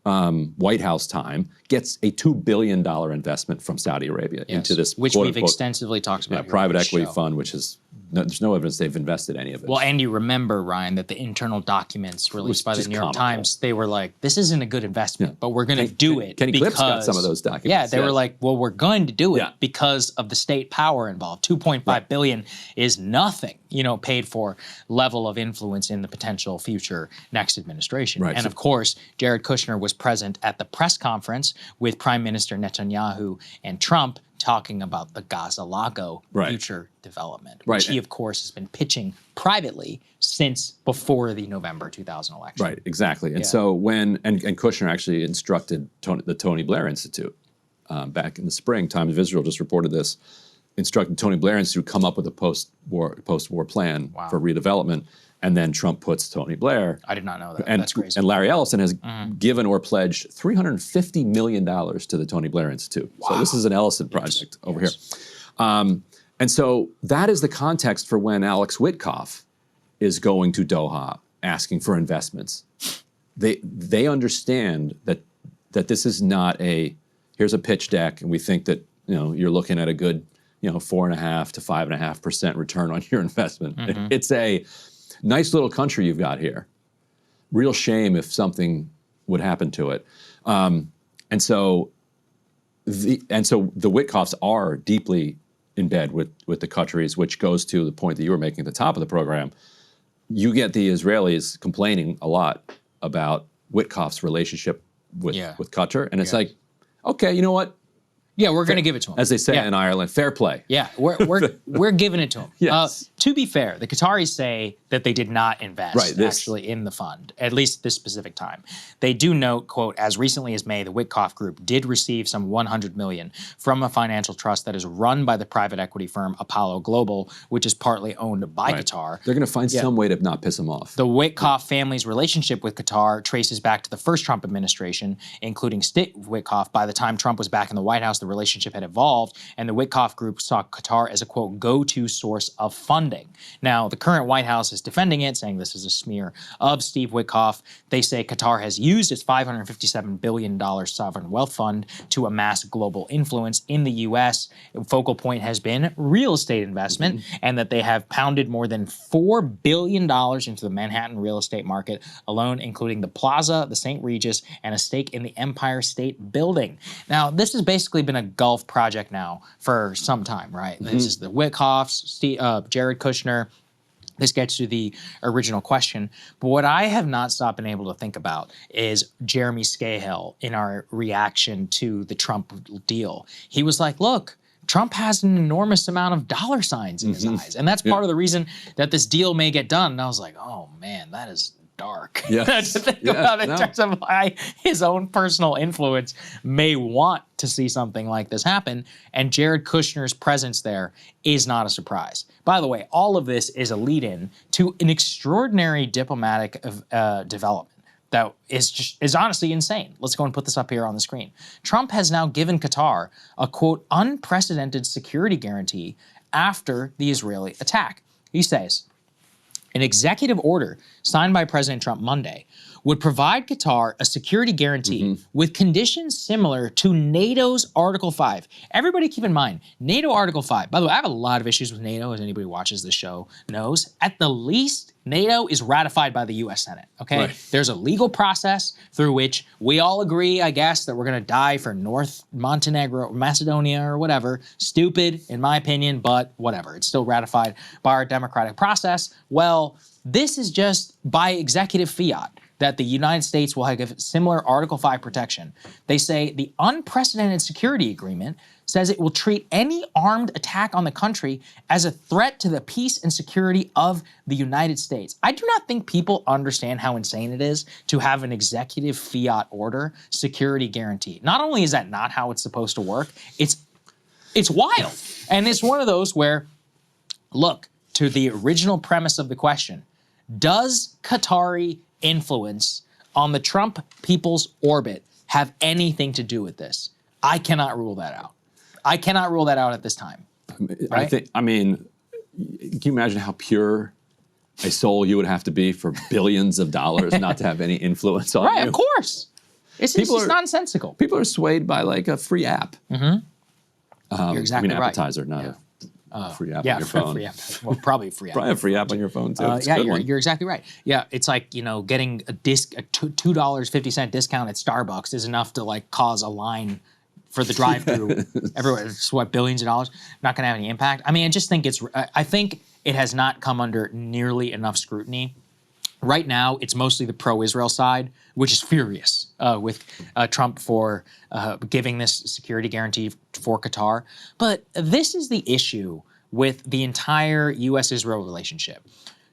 Speaker 2: White House time, gets a $2 billion investment from Saudi Arabia into this,
Speaker 1: which we've extensively talked about.
Speaker 2: private equity fund, which is, there's no evidence they've invested any of it.
Speaker 1: Well, and you remember, Ryan, that the internal documents released by the New York Times, they were like, this isn't a good investment, but we're going to do it
Speaker 2: Kenny
Speaker 1: because...
Speaker 2: Clips got some of those documents.
Speaker 1: Yeah, they were like, well, we're going to do it because of the state power involved. $2.5 billion is nothing, you know, paid for level of influence in the potential future next administration.
Speaker 2: Right.
Speaker 1: And of course, Jared Kushner was present at the press conference with Prime Minister Netanyahu and Trump talking about the Gaza-Lago future development, which he, of course, has been pitching privately since before the November 2000 election.
Speaker 2: Right, exactly. And so when, and Kushner actually instructed the Tony Blair Institute back in the spring, Times of Israel just reported this, instructed Tony Blair Institute to come up with a post-war plan for redevelopment. And then Trump puts Tony Blair.
Speaker 1: I did not know that.
Speaker 2: And,
Speaker 1: that's crazy.
Speaker 2: And Larry Ellison has given or pledged $350 million to the Tony Blair Institute. Wow. So this is an Ellison project over here. And so that is the context for when Alex Witkoff is going to Doha asking for investments. They understand that this is not here's a pitch deck and we think that, you know, you're looking at a good, you know, 4.5% to 5.5% return on your investment. It's a nice little country you've got here. Real shame if something would happen to it. And so the Witkoffs are deeply in bed with the Qataris, which goes to the point that you were making at the top of the program. You get the Israelis complaining a lot about Witkoff's relationship with Qatar, and it's like, okay, you know what?
Speaker 1: Yeah, we're going to give it to him.
Speaker 2: As they say in Ireland, fair play.
Speaker 1: Yeah, we're giving it to him.
Speaker 2: Yes.
Speaker 1: To be fair, the Qataris say that they did not invest actually in the fund, at least this specific time. They do note, quote, as recently as May, the Witkoff Group did receive some $100 million from a financial trust that is run by the private equity firm Apollo Global, which is partly owned by Qatar.
Speaker 2: They're going to find some way to not piss them off.
Speaker 1: The Witkoff family's relationship with Qatar traces back to the first Trump administration, including Steve Witkoff. By the time Trump was back in the White House, the relationship had evolved, and the Witkoff Group saw Qatar as a, quote, go-to source of funding. Now, the current White House is defending it, saying this is a smear of Steve Witkoff. They say Qatar has used its $557 billion sovereign wealth fund to amass global influence in the U.S. Focal point has been real estate investment, and that they have pounded more than $4 billion into the Manhattan real estate market alone, including the Plaza, the St. Regis, and a stake in the Empire State Building. Now, this has basically been a Gulf project now for some time, right? This is the Witkoffs, Jared Kushner. This gets to the original question. But what I have not stopped being able to think about is Jeremy Scahill in our reaction to the Trump deal. He was like, look, Trump has an enormous amount of dollar signs in his eyes. And that's part of the reason that this deal may get done. And I was like, oh man, that is dark.
Speaker 2: Yes.
Speaker 1: To think about in terms of why his own personal influence may want to see something like this happen. And Jared Kushner's presence there is not a surprise. By the way, all of this is a lead-in to an extraordinary diplomatic development that is honestly insane. Let's go and put this up here on the screen. Trump has now given Qatar a, quote, unprecedented security guarantee after the Israeli attack. He says, an executive order signed by President Trump Monday would provide Qatar a security guarantee with conditions similar to NATO's Article 5. Everybody keep in mind, NATO Article 5. By the way, I have a lot of issues with NATO, as anybody who watches this show knows. At the least, NATO is ratified by the U.S. Senate, okay? Right. There's a legal process through which we all agree, I guess, that we're going to die for North Montenegro, or Macedonia, or whatever. Stupid, in my opinion, but whatever. It's still ratified by our democratic process. Well, this is just by executive fiat that the United States will have similar Article 5 protection. They say the unprecedented security agreement says it will treat any armed attack on the country as a threat to the peace and security of the United States. I do not think people understand how insane it is to have an executive fiat order security guarantee. Not only is that not how it's supposed to work, it's wild. And it's one of those where, look, to the original premise of the question, does Qatari influence on the Trump people's orbit have anything to do with this. I cannot rule that out. I cannot rule that out at this time. Right?
Speaker 2: I mean, can you imagine how pure a soul you would have to be for billions of dollars not to have any influence on you?
Speaker 1: Right, of course. It's just nonsensical.
Speaker 2: People are swayed by like a free app.
Speaker 1: Mm-hmm. You're exactly right.
Speaker 2: Appetizer, not a free app on your phone.
Speaker 1: Free app. Well, probably a free app.
Speaker 2: Probably a free app on your phone too.
Speaker 1: You're exactly right. Yeah, it's like, you know, getting a $2.50 discount at Starbucks is enough to like cause a line for the drive-through everywhere. It's what, billions of dollars? Not going to have any impact. I mean, I think it has not come under nearly enough scrutiny. Right now, it's mostly the pro-Israel side, which is furious with Trump for giving this security guarantee for Qatar. But this is the issue with the entire U.S.-Israel relationship.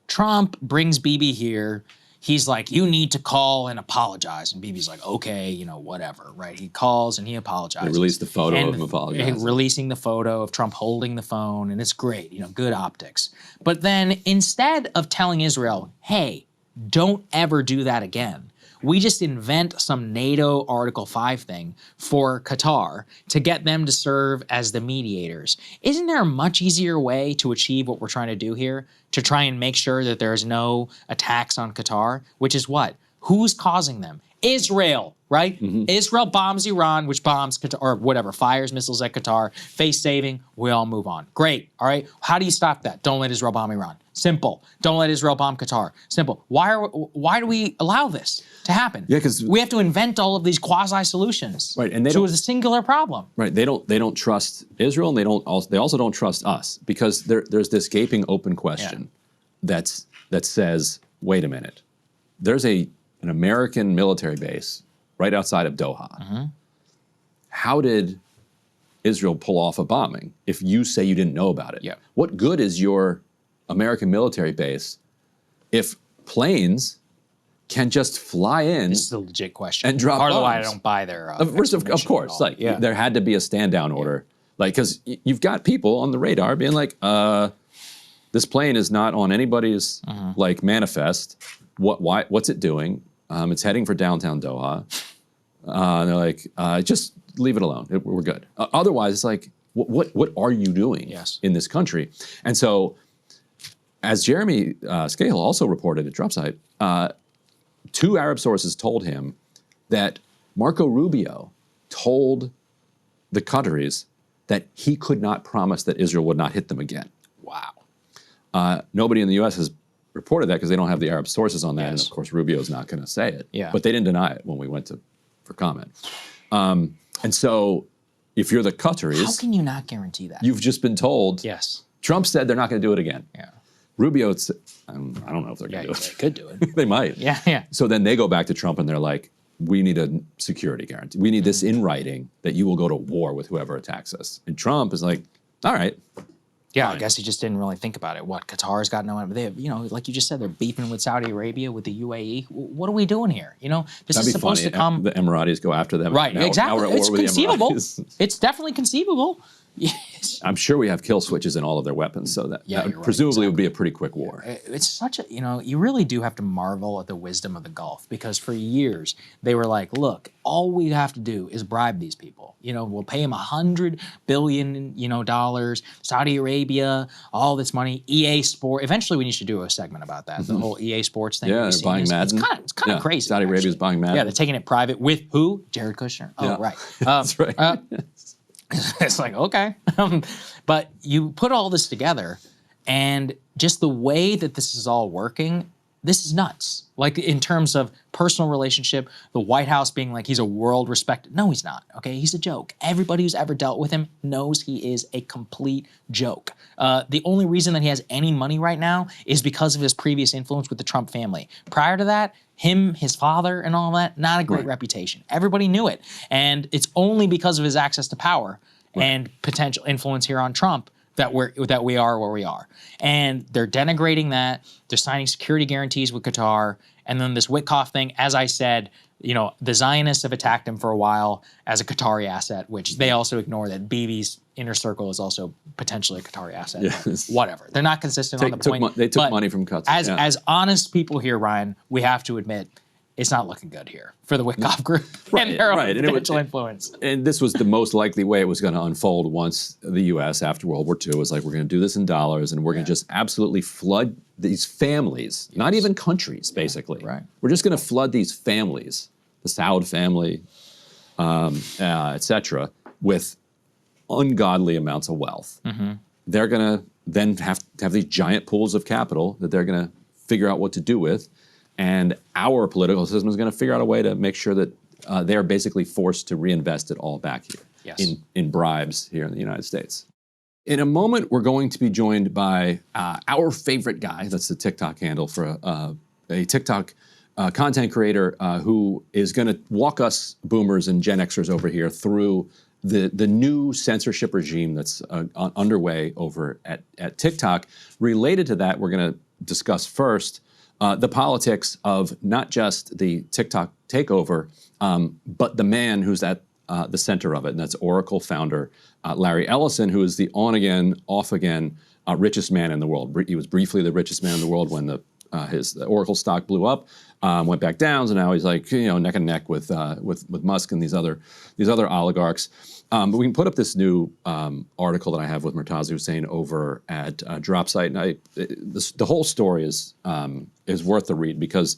Speaker 1: Trump brings Bibi here. He's like, you need to call and apologize. And Bibi's like, okay, you know, whatever, right? He calls and he apologizes.
Speaker 2: They released the photo of him apologizing.
Speaker 1: Releasing the photo of Trump holding the phone, and it's great, you know, good optics. But then instead of telling Israel, hey, don't ever do that again, we just invent some NATO Article 5 thing for Qatar to get them to serve as the mediators. Isn't there a much easier way to achieve what we're trying to do here? To try and make sure that there's no attacks on Qatar, which is what? Who's causing them? Israel, right? Mm-hmm. Israel bombs Iran, which bombs Qatar, or whatever, fires missiles at Qatar, face saving, we all move on. Great, all right? How do you stop that? Don't let Israel bomb Iran. Simple. Don't let Israel bomb Qatar. Simple. Why do we allow this to happen?
Speaker 2: Yeah, because
Speaker 1: we have to invent all of these quasi-solutions.
Speaker 2: Right, and
Speaker 1: to a singular problem.
Speaker 2: Right, they don't trust Israel, and they also don't trust us, because there's this gaping open question that says, wait a minute, there's an American military base right outside of Doha. Mm-hmm. How did Israel pull off a bombing if you say you didn't know about it?
Speaker 1: Yeah.
Speaker 2: What good is your American military base if planes can just fly in?
Speaker 1: This is a legit question.
Speaker 2: And drop
Speaker 1: Part
Speaker 2: bombs.
Speaker 1: of why I don't buy their
Speaker 2: of course, like there had to be a stand down order, like, because you've got people on the radar being like, this plane is not on anybody's like manifest. What's it doing? It's heading for downtown Doha. And they're like, just leave it alone. We're good. Otherwise, it's like, what are you doing in this country? And so, as Jeremy Scahill also reported at Dropsite, 2 Arab sources told him that Marco Rubio told the Qataris that he could not promise that Israel would not hit them again.
Speaker 1: Wow.
Speaker 2: Nobody in the U.S. has reported that because they don't have the Arab sources on that, and of course Rubio's not going to say it.
Speaker 1: Yeah.
Speaker 2: But they didn't deny it when we went for comment. And so, if you're the Qataris,
Speaker 1: how can you not guarantee that?
Speaker 2: You've just been told.
Speaker 1: Yes.
Speaker 2: Trump said they're not going to do it again.
Speaker 1: Yeah.
Speaker 2: Rubio, I don't know if they're going to do it.
Speaker 1: They could do it.
Speaker 2: They might.
Speaker 1: Yeah.
Speaker 2: So then they go back to Trump and they're like, we need a security guarantee. We need this in writing that you will go to war with whoever attacks us. And Trump is like, all right.
Speaker 1: Yeah, I guess he just didn't really think about it. What, Qatar's got no, they have, you know, like you just said, they're beefing with Saudi Arabia, with the UAE. What are we doing here? You know, this is supposed to come.
Speaker 2: The Emiratis go after them.
Speaker 1: Right, exactly.
Speaker 2: Now we're at war
Speaker 1: it's
Speaker 2: with
Speaker 1: conceivable.
Speaker 2: The Emiratis.
Speaker 1: It's definitely conceivable. Yes.
Speaker 2: I'm sure we have kill switches in all of their weapons, so that presumably would be a pretty quick war.
Speaker 1: It's such a, you know, you really do have to marvel at the wisdom of the Gulf, because for years they were like, look, all we have to do is bribe these people. You know, we'll pay them $100 billion, dollars. Saudi Arabia, all this money. EA Sport. Eventually, we need to do a segment about that. The whole EA Sports thing.
Speaker 2: Yeah, they're buying Madden.
Speaker 1: It's kind of crazy.
Speaker 2: Saudi Arabia's buying Madden.
Speaker 1: Yeah, they're taking it private with who? Jared Kushner. Oh, right.
Speaker 2: That's right.
Speaker 1: It's like, okay. But you put all this together, and just the way that this is all working, this is nuts. Like, in terms of personal relationship, the White House being like, he's a world respected. No, he's not, okay? He's a joke. Everybody who's ever dealt with him knows he is a complete joke. The only reason that he has any money right now is because of his previous influence with the Trump family. Prior to that, him, his father, and all that, not a great reputation. Everybody knew it. And it's only because of his access to power and potential influence here on Trump that we are where we are. And they're denigrating that. They're signing security guarantees with Qatar. And then this Witkoff thing, as I said, the Zionists have attacked him for a while as a Qatari asset, which they also ignore that Bibi's inner circle is also potentially a Qatari asset.
Speaker 2: Yes.
Speaker 1: Whatever. They're not consistent on the point.
Speaker 2: They took money from Qatar.
Speaker 1: As honest people here, Ryan, we have to admit, it's not looking good here for the Wyckoff Group and their own potential influence.
Speaker 2: And this was the most likely way it was going to unfold once the U.S. after World War II was like, we're going to do this in dollars, and we're going to just absolutely flood these families, not even countries, basically.
Speaker 1: Right.
Speaker 2: We're just going to flood these families, the Saud family, et cetera, with ungodly amounts of wealth. They're going to then have to have these giant pools of capital that they're going to figure out what to do with. And our political system is going to figure out a way to make sure that they're basically forced to reinvest it all back here in bribes here in the United States. In a moment, we're going to be joined by our favorite guy. That's the TikTok handle for a TikTok content creator who is going to walk us boomers and Gen Xers over here through the new censorship regime that's underway over at TikTok. Related to that, we're going to discuss first the politics of not just the TikTok takeover, but the man who's at the center of it, and that's Oracle founder Larry Ellison, who is the on-again, off-again richest man in the world. He was briefly the richest man in the world when the Oracle stock blew up, went back down, so now he's like neck and neck with Musk and these other oligarchs. But we can put up this new article that I have with Murtaza Hussain over at Dropsite, and the whole story is worth the read because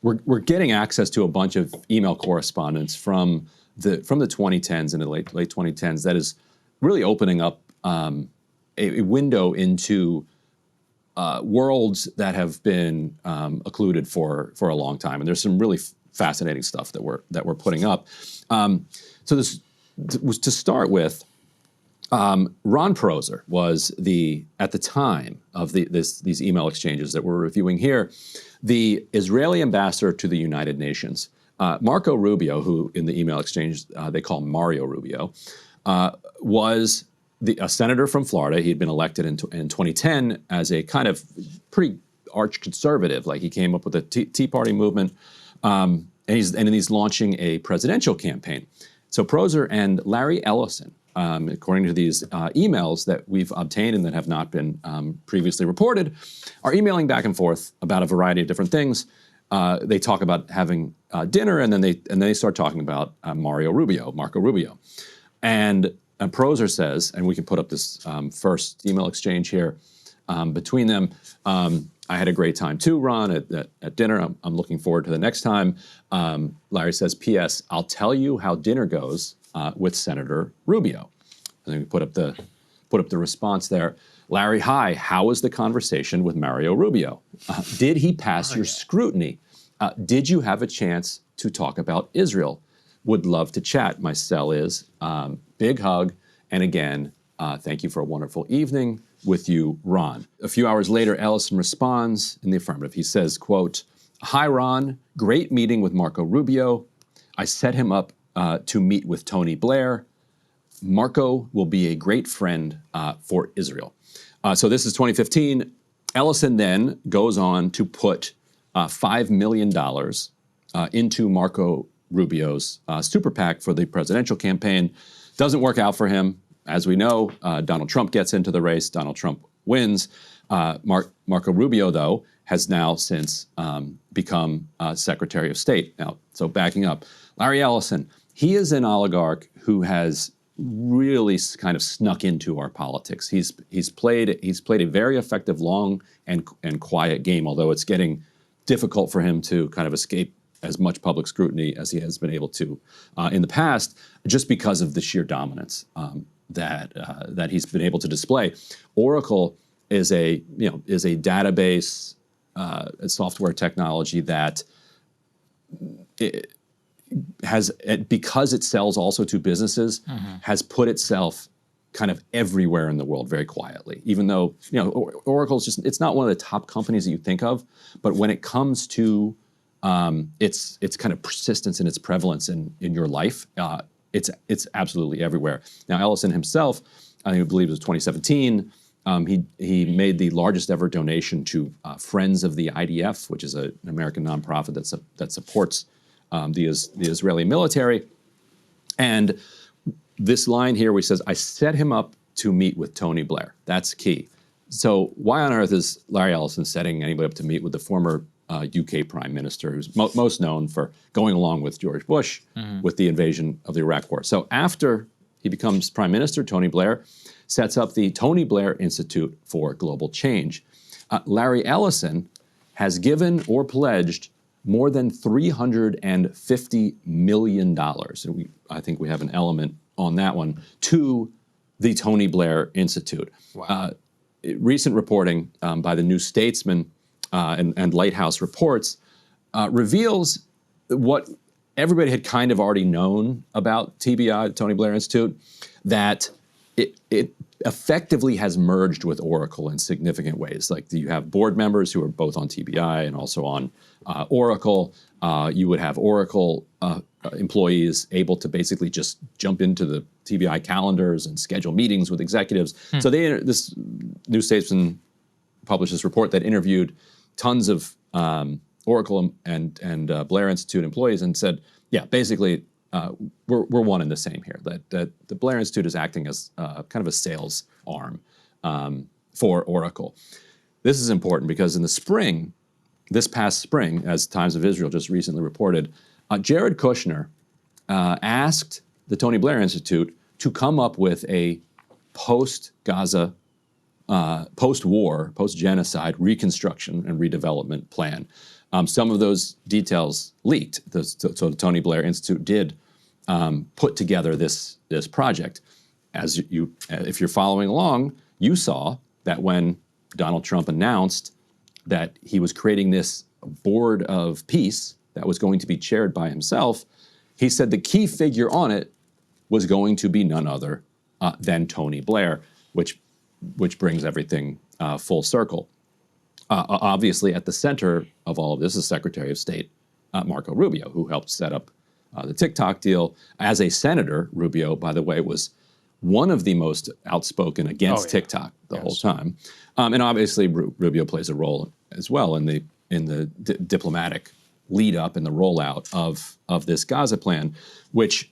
Speaker 2: we're getting access to a bunch of email correspondence from the 2010s and the late 2010s that is really opening up a window into worlds that have been occluded for a long time, and there's some really fascinating stuff that we're putting up. So this was to start with. Ron Proser was at the time of these email exchanges that we're reviewing here, the Israeli ambassador to the United Nations. Marco Rubio, who in the email exchange they call Mario Rubio, was a senator from Florida. He had been elected in 2010 as a kind of pretty arch conservative. Like he came up with the Tea Party movement, and he's launching a presidential campaign. So Proser and Larry Ellison, according to these emails that we've obtained and that have not been previously reported, are emailing back and forth about a variety of different things. They talk about having dinner, and then they start talking about Marco Rubio. And Proser says, and we can put up this first email exchange here between them, I had a great time too, Ron, at dinner. I'm looking forward to the next time. Larry says, P.S. I'll tell you how dinner goes with Senator Rubio. And then we put up the response there. Larry, hi, how was the conversation with Mario Rubio? Did he pass your scrutiny? Did you have a chance to talk about Israel? Would love to chat. My cell is. Big hug. And again, thank you for a wonderful evening with you, Ron. A few hours later, Ellison responds in the affirmative. He says, quote, hi, Ron. Great meeting with Marco Rubio. I set him up to meet with Tony Blair. Marco will be a great friend for Israel. So this is 2015. Ellison then goes on to put $5 million into Marco Rubio's super PAC for the presidential campaign. Doesn't work out for him. As we know, Donald Trump gets into the race. Donald Trump wins. Marco Rubio, though, has now since become Secretary of State. Now, so backing up, Larry Ellison, he is an oligarch who has really kind of snuck into our politics. He's played a very effective, long and quiet game, although it's getting difficult for him to kind of escape as much public scrutiny as he has been able to in the past, just because of the sheer dominance that he's been able to display. Oracle is a database software technology that has, because it sells also to businesses, has put itself kind of everywhere in the world very quietly. Even though Oracle's it's not one of the top companies that you think of, but when it comes to its kind of persistence and its prevalence in your life, it's absolutely everywhere. Now, Ellison himself, I believe it was 2017, he made the largest ever donation to Friends of the IDF, which is an American nonprofit that supports the Israeli military. And this line here where he says, I set him up to meet with Tony Blair. That's key. So why on earth is Larry Ellison setting anybody up to meet with the former UK Prime Minister, who's most known for going along with George Bush with the invasion of the Iraq War. So after he becomes Prime Minister, Tony Blair sets up the Tony Blair Institute for Global Change. Larry Ellison has given or pledged more than $350 million. And I think we have an element on that one, to the Tony Blair Institute.
Speaker 1: Wow.
Speaker 2: Recent reporting by the New Statesman and Lighthouse Reports reveals what everybody had kind of already known about TBI, the Tony Blair Institute, that it effectively has merged with Oracle in significant ways. Like you have board members who are both on TBI and also on Oracle. You would have Oracle employees able to basically just jump into the TBI calendars and schedule meetings with executives. So this New Statesman published this report that interviewed tons of Oracle and Blair Institute employees and said, yeah, basically we're one and the same here. That the Blair Institute is acting as kind of a sales arm for Oracle. This is important because in the spring, this past spring, as Times of Israel just recently reported, Jared Kushner asked the Tony Blair Institute to come up with a post-Gaza, post-war, post-genocide reconstruction and redevelopment plan. Some of those details leaked. So the Tony Blair Institute did put together this project. As if you're following along, you saw that when Donald Trump announced that he was creating this board of peace that was going to be chaired by himself, he said the key figure on it was going to be none other than Tony Blair, which brings everything full circle. Obviously, at the center of all of this is Secretary of State Marco Rubio, who helped set up the TikTok deal. As a senator, Rubio, by the way, was one of the most outspoken against TikTok the whole time. And obviously, Rubio plays a role as well in the diplomatic lead up and the rollout of this Gaza plan, which,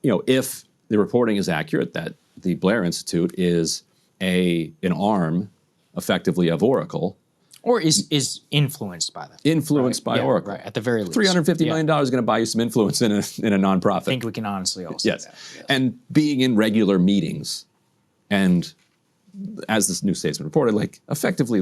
Speaker 2: if the reporting is accurate, that the Blair Institute is an arm, effectively, of Oracle.
Speaker 1: Or is influenced by them.
Speaker 2: Influenced by Oracle.
Speaker 1: Right, at the very least.
Speaker 2: $350 million is going to buy you some influence in a nonprofit.
Speaker 1: I think we can honestly all say that. Yes.
Speaker 2: And being in regular meetings, and as this New Statesman reported, effectively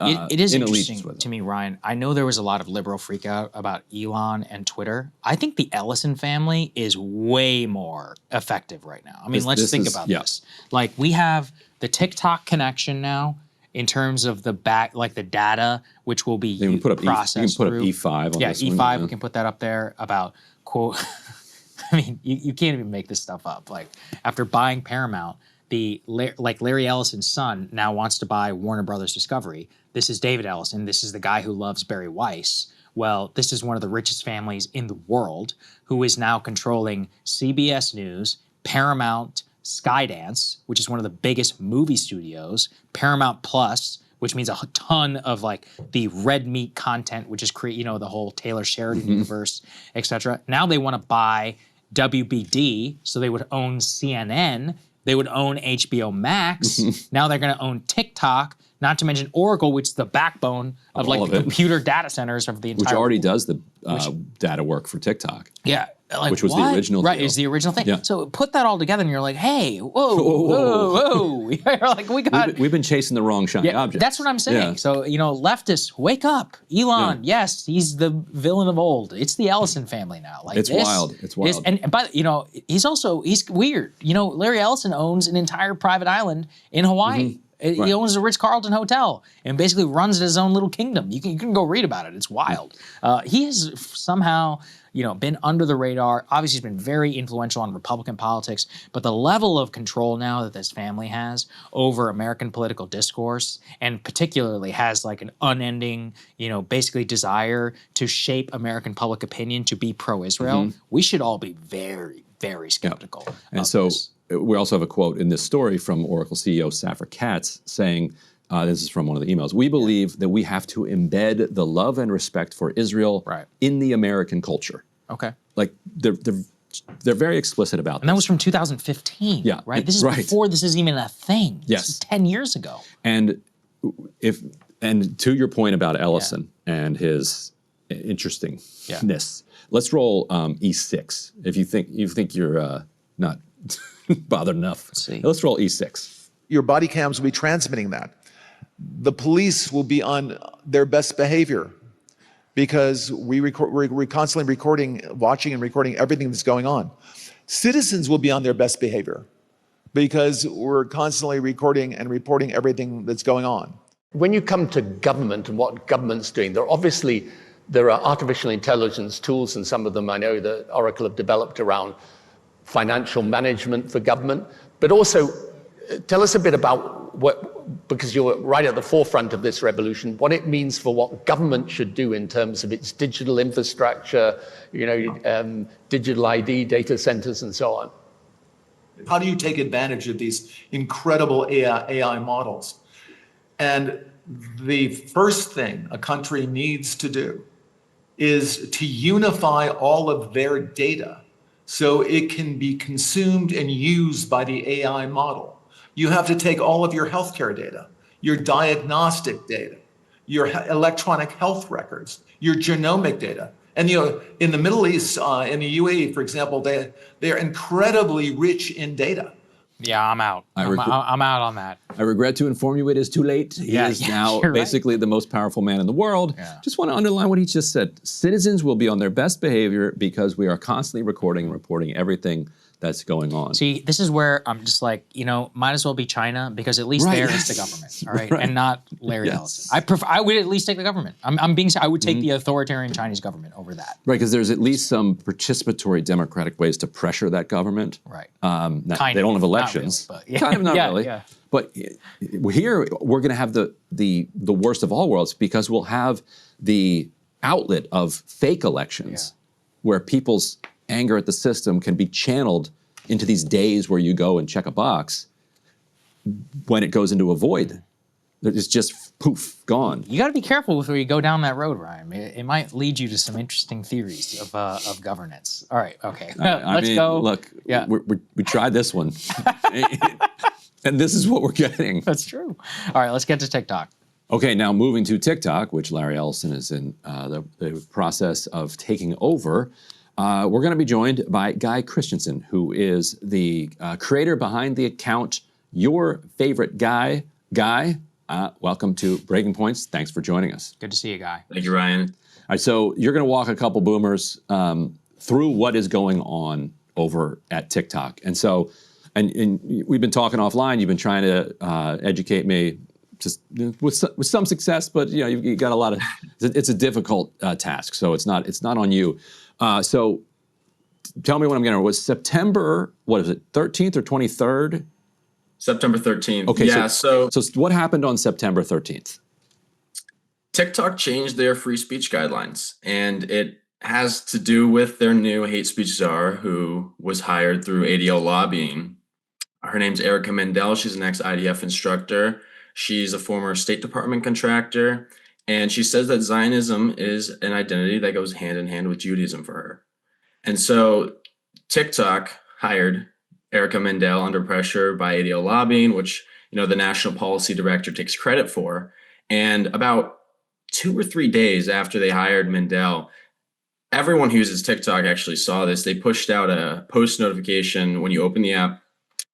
Speaker 1: it is interesting to me, Ryan. I know there was a lot of liberal freak out about Elon and Twitter. I think the Ellison family is way more effective right now. I mean, let's think about this. Like, we have the TikTok connection now in terms of the the data, which will be processed.
Speaker 2: You can put up E5 on this one.
Speaker 1: E5, we can put that up there about, quote, I mean, you can't even make this stuff up. Like, after buying Paramount, Larry Ellison's son now wants to buy Warner Brothers Discovery. This is David Ellison. This is the guy who loves Barry Weiss. Well, this is one of the richest families in the world who is now controlling CBS News, Paramount, Skydance, which is one of the biggest movie studios, Paramount Plus, which means a ton of the red meat content, which is the whole Taylor Sheridan universe, etc. Now they want to buy WBD, so they would own CNN. They would own HBO Max. Now they're going to own TikTok, not to mention Oracle, which is the backbone of the computer data centers of the entire
Speaker 2: Which already does the data work for TikTok.
Speaker 1: Yeah.
Speaker 2: Which was the original
Speaker 1: Right,
Speaker 2: deal.
Speaker 1: is the original thing.
Speaker 2: Yeah.
Speaker 1: So put that all together and you're like, hey, whoa. You're like,
Speaker 2: we've been chasing the wrong shiny object.
Speaker 1: That's what I'm saying.
Speaker 2: Yeah.
Speaker 1: So, leftists, wake up. Elon, yes, he's the villain of old. It's the Ellison family now. Like,
Speaker 2: it's wild. It's wild.
Speaker 1: He's weird. Larry Ellison owns an entire private island in Hawaii. He owns the Ritz-Carlton Hotel and basically runs his own little kingdom. You can go read about it. It's wild. He has somehow been under the radar. Obviously, he's been very influential on Republican politics, but the level of control now that this family has over American political discourse, and particularly has an unending, basically desire to shape American public opinion to be pro-Israel, we should all be very, very skeptical.
Speaker 2: And so we also have a quote in this story from Oracle CEO Safra Catz saying, this is from one of the emails, "We believe that we have to embed the love and respect for Israel in the American culture."
Speaker 1: Okay.
Speaker 2: They're very explicit about that.
Speaker 1: And that was from 2015, right? This is before this is even a thing.
Speaker 2: Yes.
Speaker 1: This is 10 years ago.
Speaker 2: And if And to your point about Ellison and his interestingness, let's roll E6. If you think you're not bothered enough, let's roll E6.
Speaker 11: Your body cams will be transmitting that. The police will be on their best behavior because we're constantly recording, watching and recording everything that's going on. Citizens will be on their best behavior because we're constantly recording and reporting everything that's going on.
Speaker 12: When you come to government and what government's doing, there are artificial intelligence tools, and some of them I know that Oracle have developed around financial management for government. But also, tell us a bit about what, because you're right at the forefront of this revolution, what it means for what government should do in terms of its digital infrastructure, digital ID, data centers, and so on.
Speaker 11: How do you take advantage of these incredible AI models? And the first thing a country needs to do is to unify all of their data so it can be consumed and used by the AI model. You have to take all of your healthcare data, your diagnostic data, your electronic health records, your genomic data. And in the Middle East, in the UAE, for example, they're incredibly rich in data.
Speaker 1: Yeah, I'm out. I'm out on that.
Speaker 2: I regret to inform you it is too late. He is now basically the most powerful man in the world. Just want to underline what he just said. Citizens will be on their best behavior because we are constantly recording and reporting everything that's going on.
Speaker 1: See, this is where I'm just like, might as well be China because at least there is the government, all right? And not Larry Ellison. I would at least take the government. I would take the authoritarian Chinese government over that.
Speaker 2: Right, because there's at least some participatory democratic ways to pressure that government.
Speaker 1: Right.
Speaker 2: They don't have elections.
Speaker 1: Not really, but
Speaker 2: kind of not really. Yeah. But here we're going to have the worst of all worlds because we'll have the outlet of fake elections where people's anger at the system can be channeled into these days where you go and check a box when it goes into a void. It's just poof, gone.
Speaker 1: You got to be careful with where you go down that road, Ryan. It might lead you to some interesting theories of governance. All right, okay, let's go.
Speaker 2: Look, we tried this one, and this is what we're getting.
Speaker 1: That's true. All right, let's get to TikTok.
Speaker 2: Okay, now moving to TikTok, which Larry Ellison is in the process of taking over. We're going to be joined by Guy Christensen, who is the creator behind the account Your Favorite Guy. Guy, welcome to Breaking Points. Thanks for joining us.
Speaker 1: Good to see you, Guy.
Speaker 13: Thank you, Ryan.
Speaker 2: All right, so you're going to walk a couple boomers through what is going on over at TikTok. And so, and we've been talking offline. You've been trying to educate me, just with some success, but you got a lot of. It's a difficult task, so it's not on you. So tell me what I'm getting. Was September, what is it, 13th or 23rd?
Speaker 13: September 13th.
Speaker 2: Okay,
Speaker 13: yeah,
Speaker 2: so what happened on September 13th?
Speaker 13: TikTok changed their free speech guidelines, and it has to do with their new hate speech czar who was hired through ADL lobbying. Her name's Erica Mendel. She's an ex-IDF instructor. She's a former State Department contractor. And she says that Zionism is an identity that goes hand in hand with Judaism for her. And so TikTok hired Erica Mendel under pressure by ADL lobbying, which, the national policy director takes credit for. And about 2 or 3 days after they hired Mendel, everyone who uses TikTok actually saw this. They pushed out a post notification when you open the app.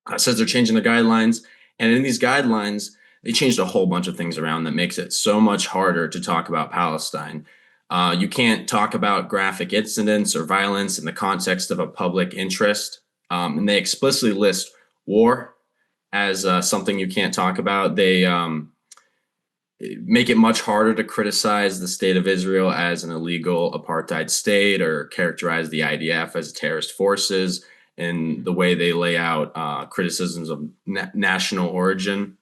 Speaker 13: It says they're changing the guidelines. And in these guidelines, they changed a whole bunch of things around that makes it so much harder to talk about Palestine. You can't talk about graphic incidents or violence in the context of a public interest. And they explicitly list war as something you can't talk about. They make it much harder to criticize the state of Israel as an illegal apartheid state or characterize the IDF as terrorist forces in the way they lay out criticisms of national origin.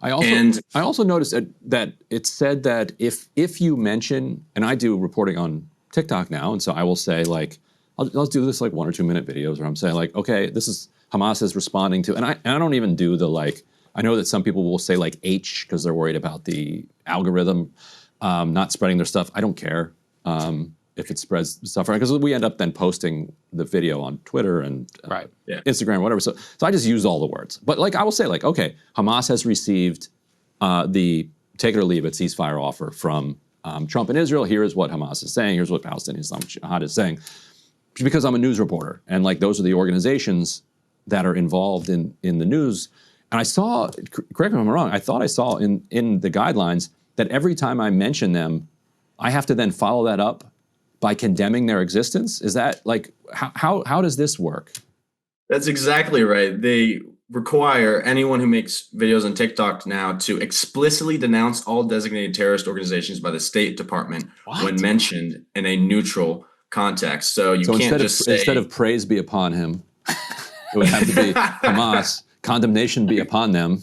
Speaker 2: I also noticed that it said that if you mention, and I do reporting on TikTok now, and so I will say I'll do this 1 or 2 minute videos where I'm saying okay, this is Hamas is responding to, and I don't even do the I know that some people will say H because they're worried about the algorithm not spreading their stuff. I don't care if it spreads stuff, because we end up then posting the video on Twitter and Instagram, whatever. So I just use all the words. But I will say okay, Hamas has received the take it or leave it ceasefire offer from Trump and Israel. Here is what Hamas is saying. Here's what Palestinian Islamic Jihad is saying. Because I'm a news reporter, and like those are the organizations that are involved in the news. And I saw, correct me if I'm wrong, I thought I saw in the guidelines that every time I mention them, I have to then follow that up by condemning their existence. Is that like, how does this work?
Speaker 13: That's exactly right. They require anyone who makes videos on TikTok now to explicitly denounce all designated terrorist organizations by the State Department when mentioned in a neutral context. So you can't just say,
Speaker 2: instead of praise be upon him, it would have to be Hamas, condemnation be upon them.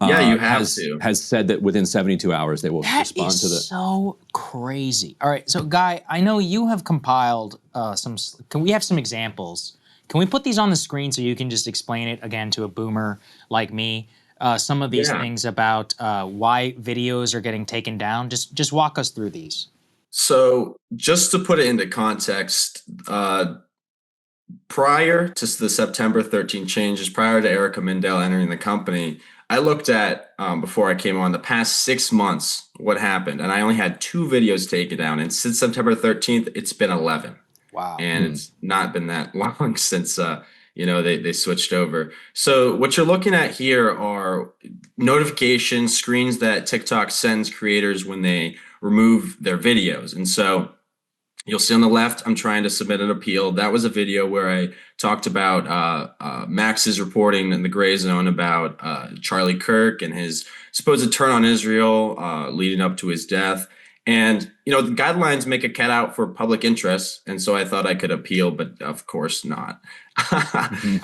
Speaker 13: Yeah, you have to.
Speaker 2: Has said that within 72 hours they will respond to the.
Speaker 1: That is so crazy. All right, so Guy, I know you have compiled some. Can we have some examples? Can we put these on the screen so you can just explain it again to a boomer like me? Some of these things about why videos are getting taken down. Just walk us through these.
Speaker 13: So just to put it into context, prior to the September 13 changes, prior to Erica Mindell entering the company, I looked at, before I came on, the past 6 months, what happened. And I only had 2 videos taken down. And since September 13th, it's been 11.
Speaker 1: Wow.
Speaker 13: And it's not been that long since, they switched over. So what you're looking at here are notification screens that TikTok sends creators when they remove their videos. And so you'll see on the left, I'm trying to submit an appeal. That was a video where I talked about Max's reporting in the gray zone about Charlie Kirk and his supposed turn on Israel leading up to his death. And, the guidelines make a cutout for public interest. And so I thought I could appeal, but of course not.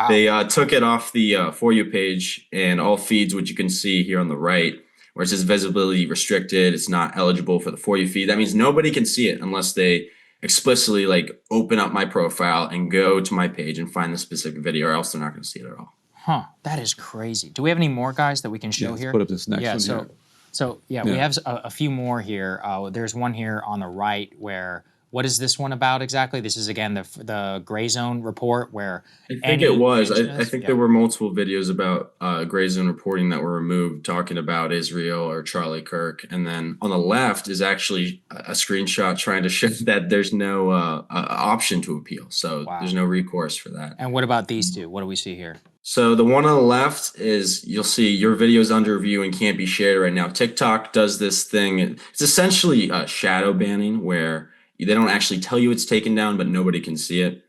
Speaker 13: They took it off the For You page and all feeds, which you can see here on the right, where it says visibility restricted. It's not eligible for the For You feed. That means nobody can see it unless they explicitly open up my profile and go to my page and find the specific video, or else they're not going to see it at all.
Speaker 1: Huh, that is crazy. Do we have any more guys that we can show here?
Speaker 2: Put up this next one here.
Speaker 1: So we have a few more here. There's one here on the right where, what is this one about exactly? This is, again, the gray zone report where
Speaker 13: I think it was. I think there were multiple videos about gray zone reporting that were removed talking about Israel or Charlie Kirk. And then on the left is actually a screenshot trying to show that there's no option to appeal. So there's no recourse for that.
Speaker 1: And what about these two? What do we see here?
Speaker 13: So the one on the left is, you'll see your video is under review and can't be shared right now. TikTok does this thing. It's essentially shadow banning, where they don't actually tell you it's taken down, but nobody can see it.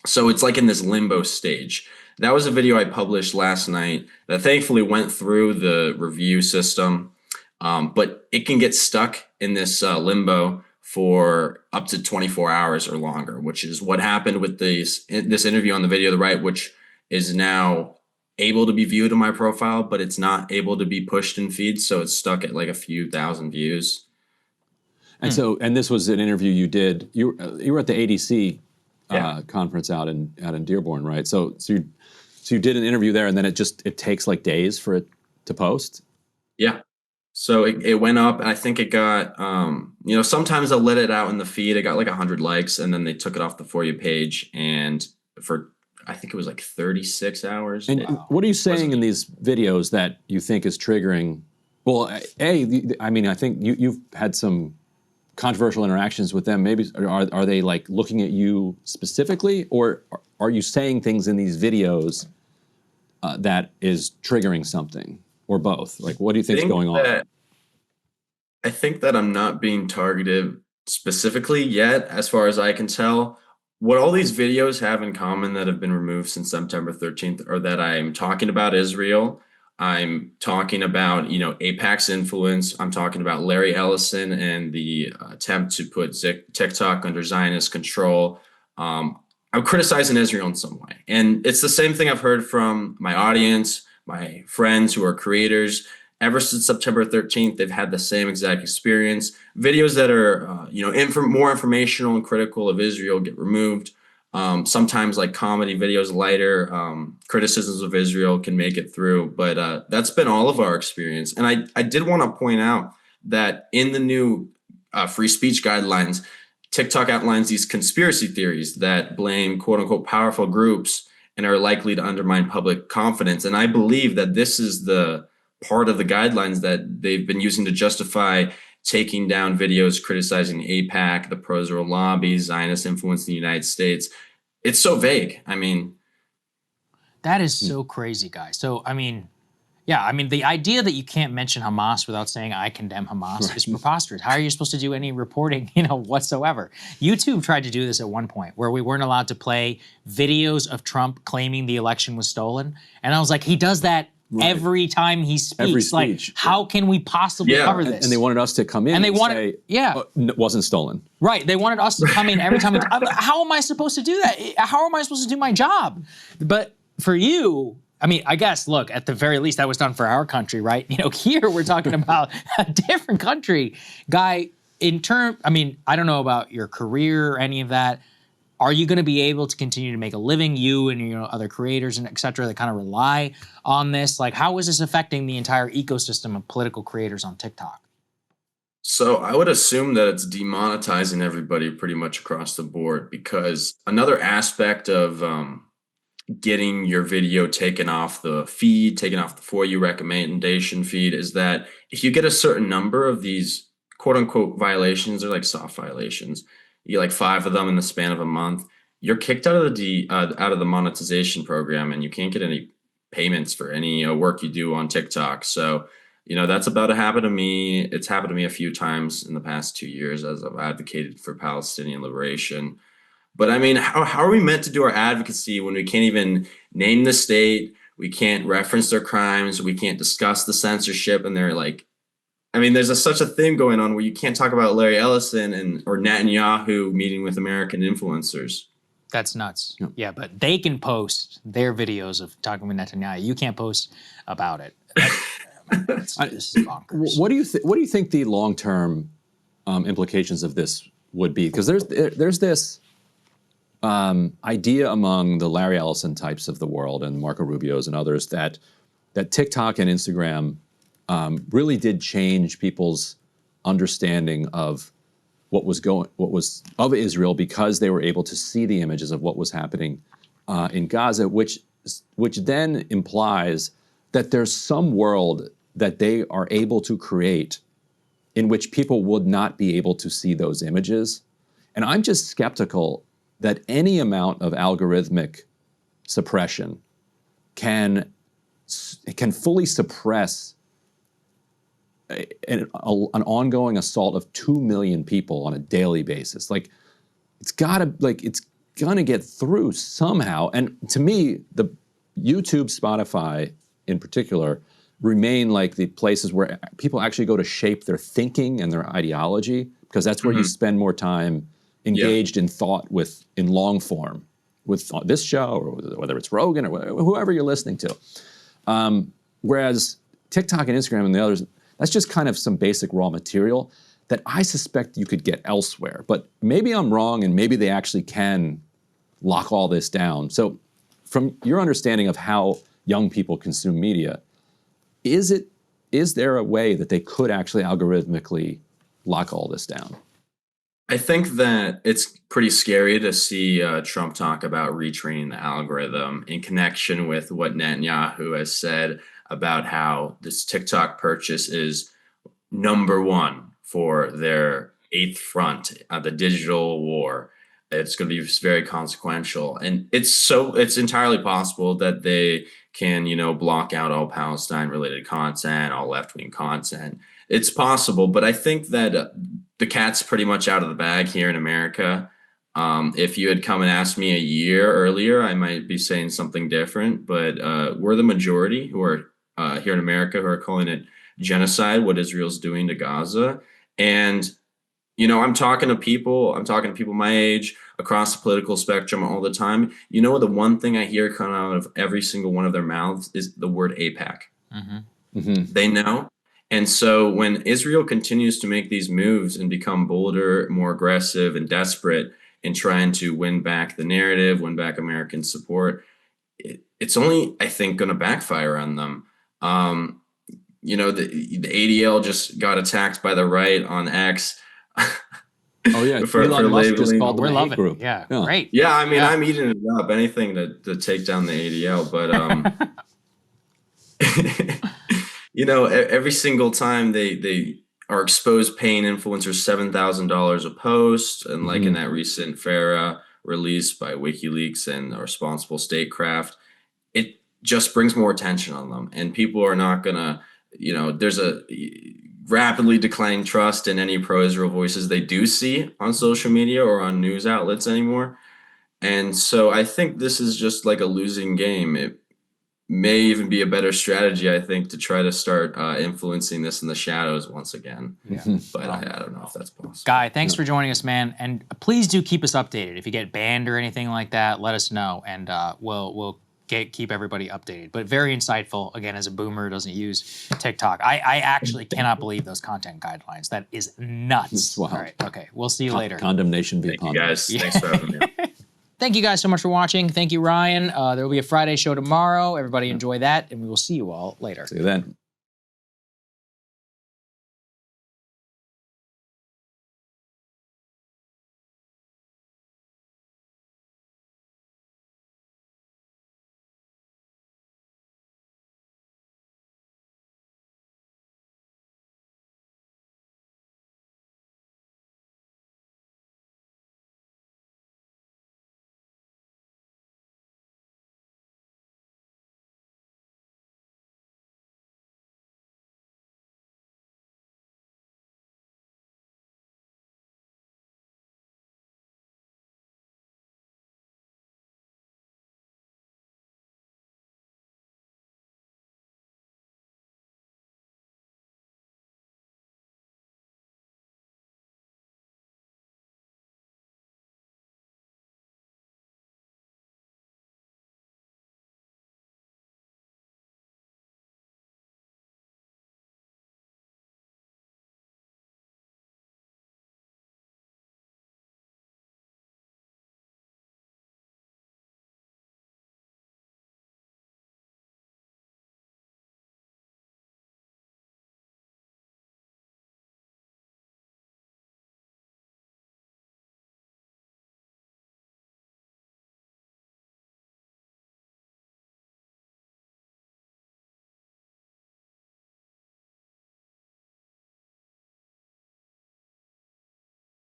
Speaker 13: So it's like in this limbo stage. That was a video I published last night that thankfully went through the review system, but it can get stuck in this limbo for up to 24 hours or longer, which is what happened with this interview on the video on the right, which is now able to be viewed in my profile, but it's not able to be pushed in feeds. So it's stuck at like a few thousand views.
Speaker 2: And and this was an interview you did. You were at the ADC conference out in Dearborn, right? So you did an interview there, and then it takes like days for it to post.
Speaker 13: Yeah. So it went up, and I think it got sometimes they'll let it out in the feed. It got like 100 likes, and then they took it off the For You page, and for I think it was like 36 hours.
Speaker 2: And what are you saying in these videos that you think is triggering? Well, I mean, I think you've had some controversial interactions with them. Maybe are they like looking at you specifically, or are you saying things in these videos that is triggering something, or both? Like, what do you think is going on?
Speaker 13: I think that I'm not being targeted specifically yet, as far as I can tell. What all these videos have in common that have been removed since September 13th are that I'm talking about Israel. I'm talking about, AIPAC's influence. I'm talking about Larry Ellison and the attempt to put TikTok under Zionist control. I'm criticizing Israel in some way. And it's the same thing I've heard from my audience, my friends who are creators. Ever since September 13th, they've had the same exact experience. Videos that are, more informational and critical of Israel get removed. Sometimes like comedy videos, lighter criticisms of Israel can make it through. But that's been all of our experience. And I did want to point out that in the new free speech guidelines, TikTok outlines these conspiracy theories that blame quote unquote powerful groups and are likely to undermine public confidence. And I believe that this is the part of the guidelines that they've been using to justify taking down videos criticizing AIPAC, the pro-Israel lobby, Zionist influence in the United States. It's so vague. I mean,
Speaker 1: that is so crazy, guys. So, I mean, yeah, I mean, the idea that you can't mention Hamas without saying I condemn Hamas is preposterous. How are you supposed to do any reporting, whatsoever? YouTube tried to do this at one point where we weren't allowed to play videos of Trump claiming the election was stolen. And I was like, he does that every time he speaks.
Speaker 2: Every speech.
Speaker 1: Like, how can we possibly cover this?
Speaker 2: And they wanted us to come in and they wanted, say, oh, it wasn't stolen.
Speaker 1: Right. They wanted us to come in every time. How am I supposed to do that? How am I supposed to do my job? But for you, I mean, I guess, look, at the very least, that was done for our country, right? Here we're talking about a different country. Guy, I mean, I don't know about your career or any of that. Are you going to be able to continue to make a living, you and other creators and et cetera, that kind of rely on this? Like, how is this affecting the entire ecosystem of political creators on TikTok?
Speaker 13: So I would assume that it's demonetizing everybody pretty much across the board, because another aspect of getting your video taken off the feed, taken off the For You recommendation feed, is that if you get a certain number of these quote unquote violations, or like soft violations, you get like 5 of them in the span of a month, you're kicked out of the monetization program, and you can't get any payments for any work you do on TikTok. So, that's about to happen to me. It's happened to me a few times in the past 2 years as I've advocated for Palestinian liberation. But I mean, how are we meant to do our advocacy when we can't even name the state? We can't reference their crimes. We can't discuss the censorship. And they're like, I mean, there's such a thing going on where you can't talk about Larry Ellison or Netanyahu meeting with American influencers.
Speaker 1: That's nuts. Yeah, but they can post their videos of talking with Netanyahu. You can't post about it. This is bonkers.
Speaker 2: What do you think the long-term implications of this would be? Because there's this idea among the Larry Ellison types of the world and Marco Rubio's and others that TikTok and Instagram really did change people's understanding of what was of Israel, because they were able to see the images of what was happening in Gaza, which then implies that there's some world that they are able to create in which people would not be able to see those images. And I'm just skeptical that any amount of algorithmic suppression can fully suppress an ongoing assault of 2 million people on a daily basis. Like, it's gonna get through somehow. And to me, the YouTube, Spotify in particular, remain like the places where people actually go to shape their thinking and their ideology, because that's where you spend more time engaged in thought in long form with this show, or whether it's Rogan or whoever you're listening to. Whereas TikTok and Instagram and the others, that's just kind of some basic raw material that I suspect you could get elsewhere. But maybe I'm wrong, and maybe they actually can lock all this down. So from your understanding of how young people consume media, is there a way that they could actually algorithmically lock all this down?
Speaker 13: I think that it's pretty scary to see Trump talk about retraining the algorithm in connection with what Netanyahu has said about how this TikTok purchase is #1 for their 8th front, the digital war. It's going to be very consequential. And it's entirely possible that they can, block out all Palestine-related content, all left-wing content. It's possible, but I think that the cat's pretty much out of the bag here in America. If you had come and asked me a year earlier, I might be saying something different, but we're the majority who are here in America who are calling it genocide, what Israel's doing to Gaza. And, I'm talking to people my age across the political spectrum all the time. The one thing I hear come out of every single one of their mouths is the word AIPAC. They know. And so when Israel continues to make these moves and become bolder, more aggressive and desperate in trying to win back the narrative, win back American support, it's only, I think, going to backfire on them. The ADL just got attacked by the right on X.
Speaker 2: Oh yeah,
Speaker 13: for labeling.
Speaker 2: Just called
Speaker 1: We're loving
Speaker 2: group.
Speaker 1: it. Yeah, great.
Speaker 13: Yeah, I mean, I'm eating it up. Anything to take down the ADL, but you know, every single time they are exposed paying influencers $7,000 a post, and like in that recent FARA release by WikiLeaks and Responsible Statecraft, it just brings more attention on them, and people are not gonna, you know, there's a rapidly declining trust in any pro-Israel voices they do see on social media or on news outlets anymore. And so I think this is just like a losing game. It may even be a better strategy, I think, to try to start influencing this in the shadows once again. But I don't know if that's possible.
Speaker 1: Guy, thanks for joining us, man. And please do keep us updated. If you get banned or anything like that, let us know, and we'll keep everybody updated. But very insightful, again, as a boomer who doesn't use TikTok. I actually cannot believe those content guidelines. That is nuts.
Speaker 2: Wow.
Speaker 1: All right, okay, we'll see you later.
Speaker 2: Condemnation be upon
Speaker 13: you guys.
Speaker 2: them.
Speaker 13: Thanks for having me.
Speaker 1: Thank you guys so much for watching. Thank you, Ryan. There will be a Friday show tomorrow. Everybody enjoy that, and we will see you all later.
Speaker 2: See you then.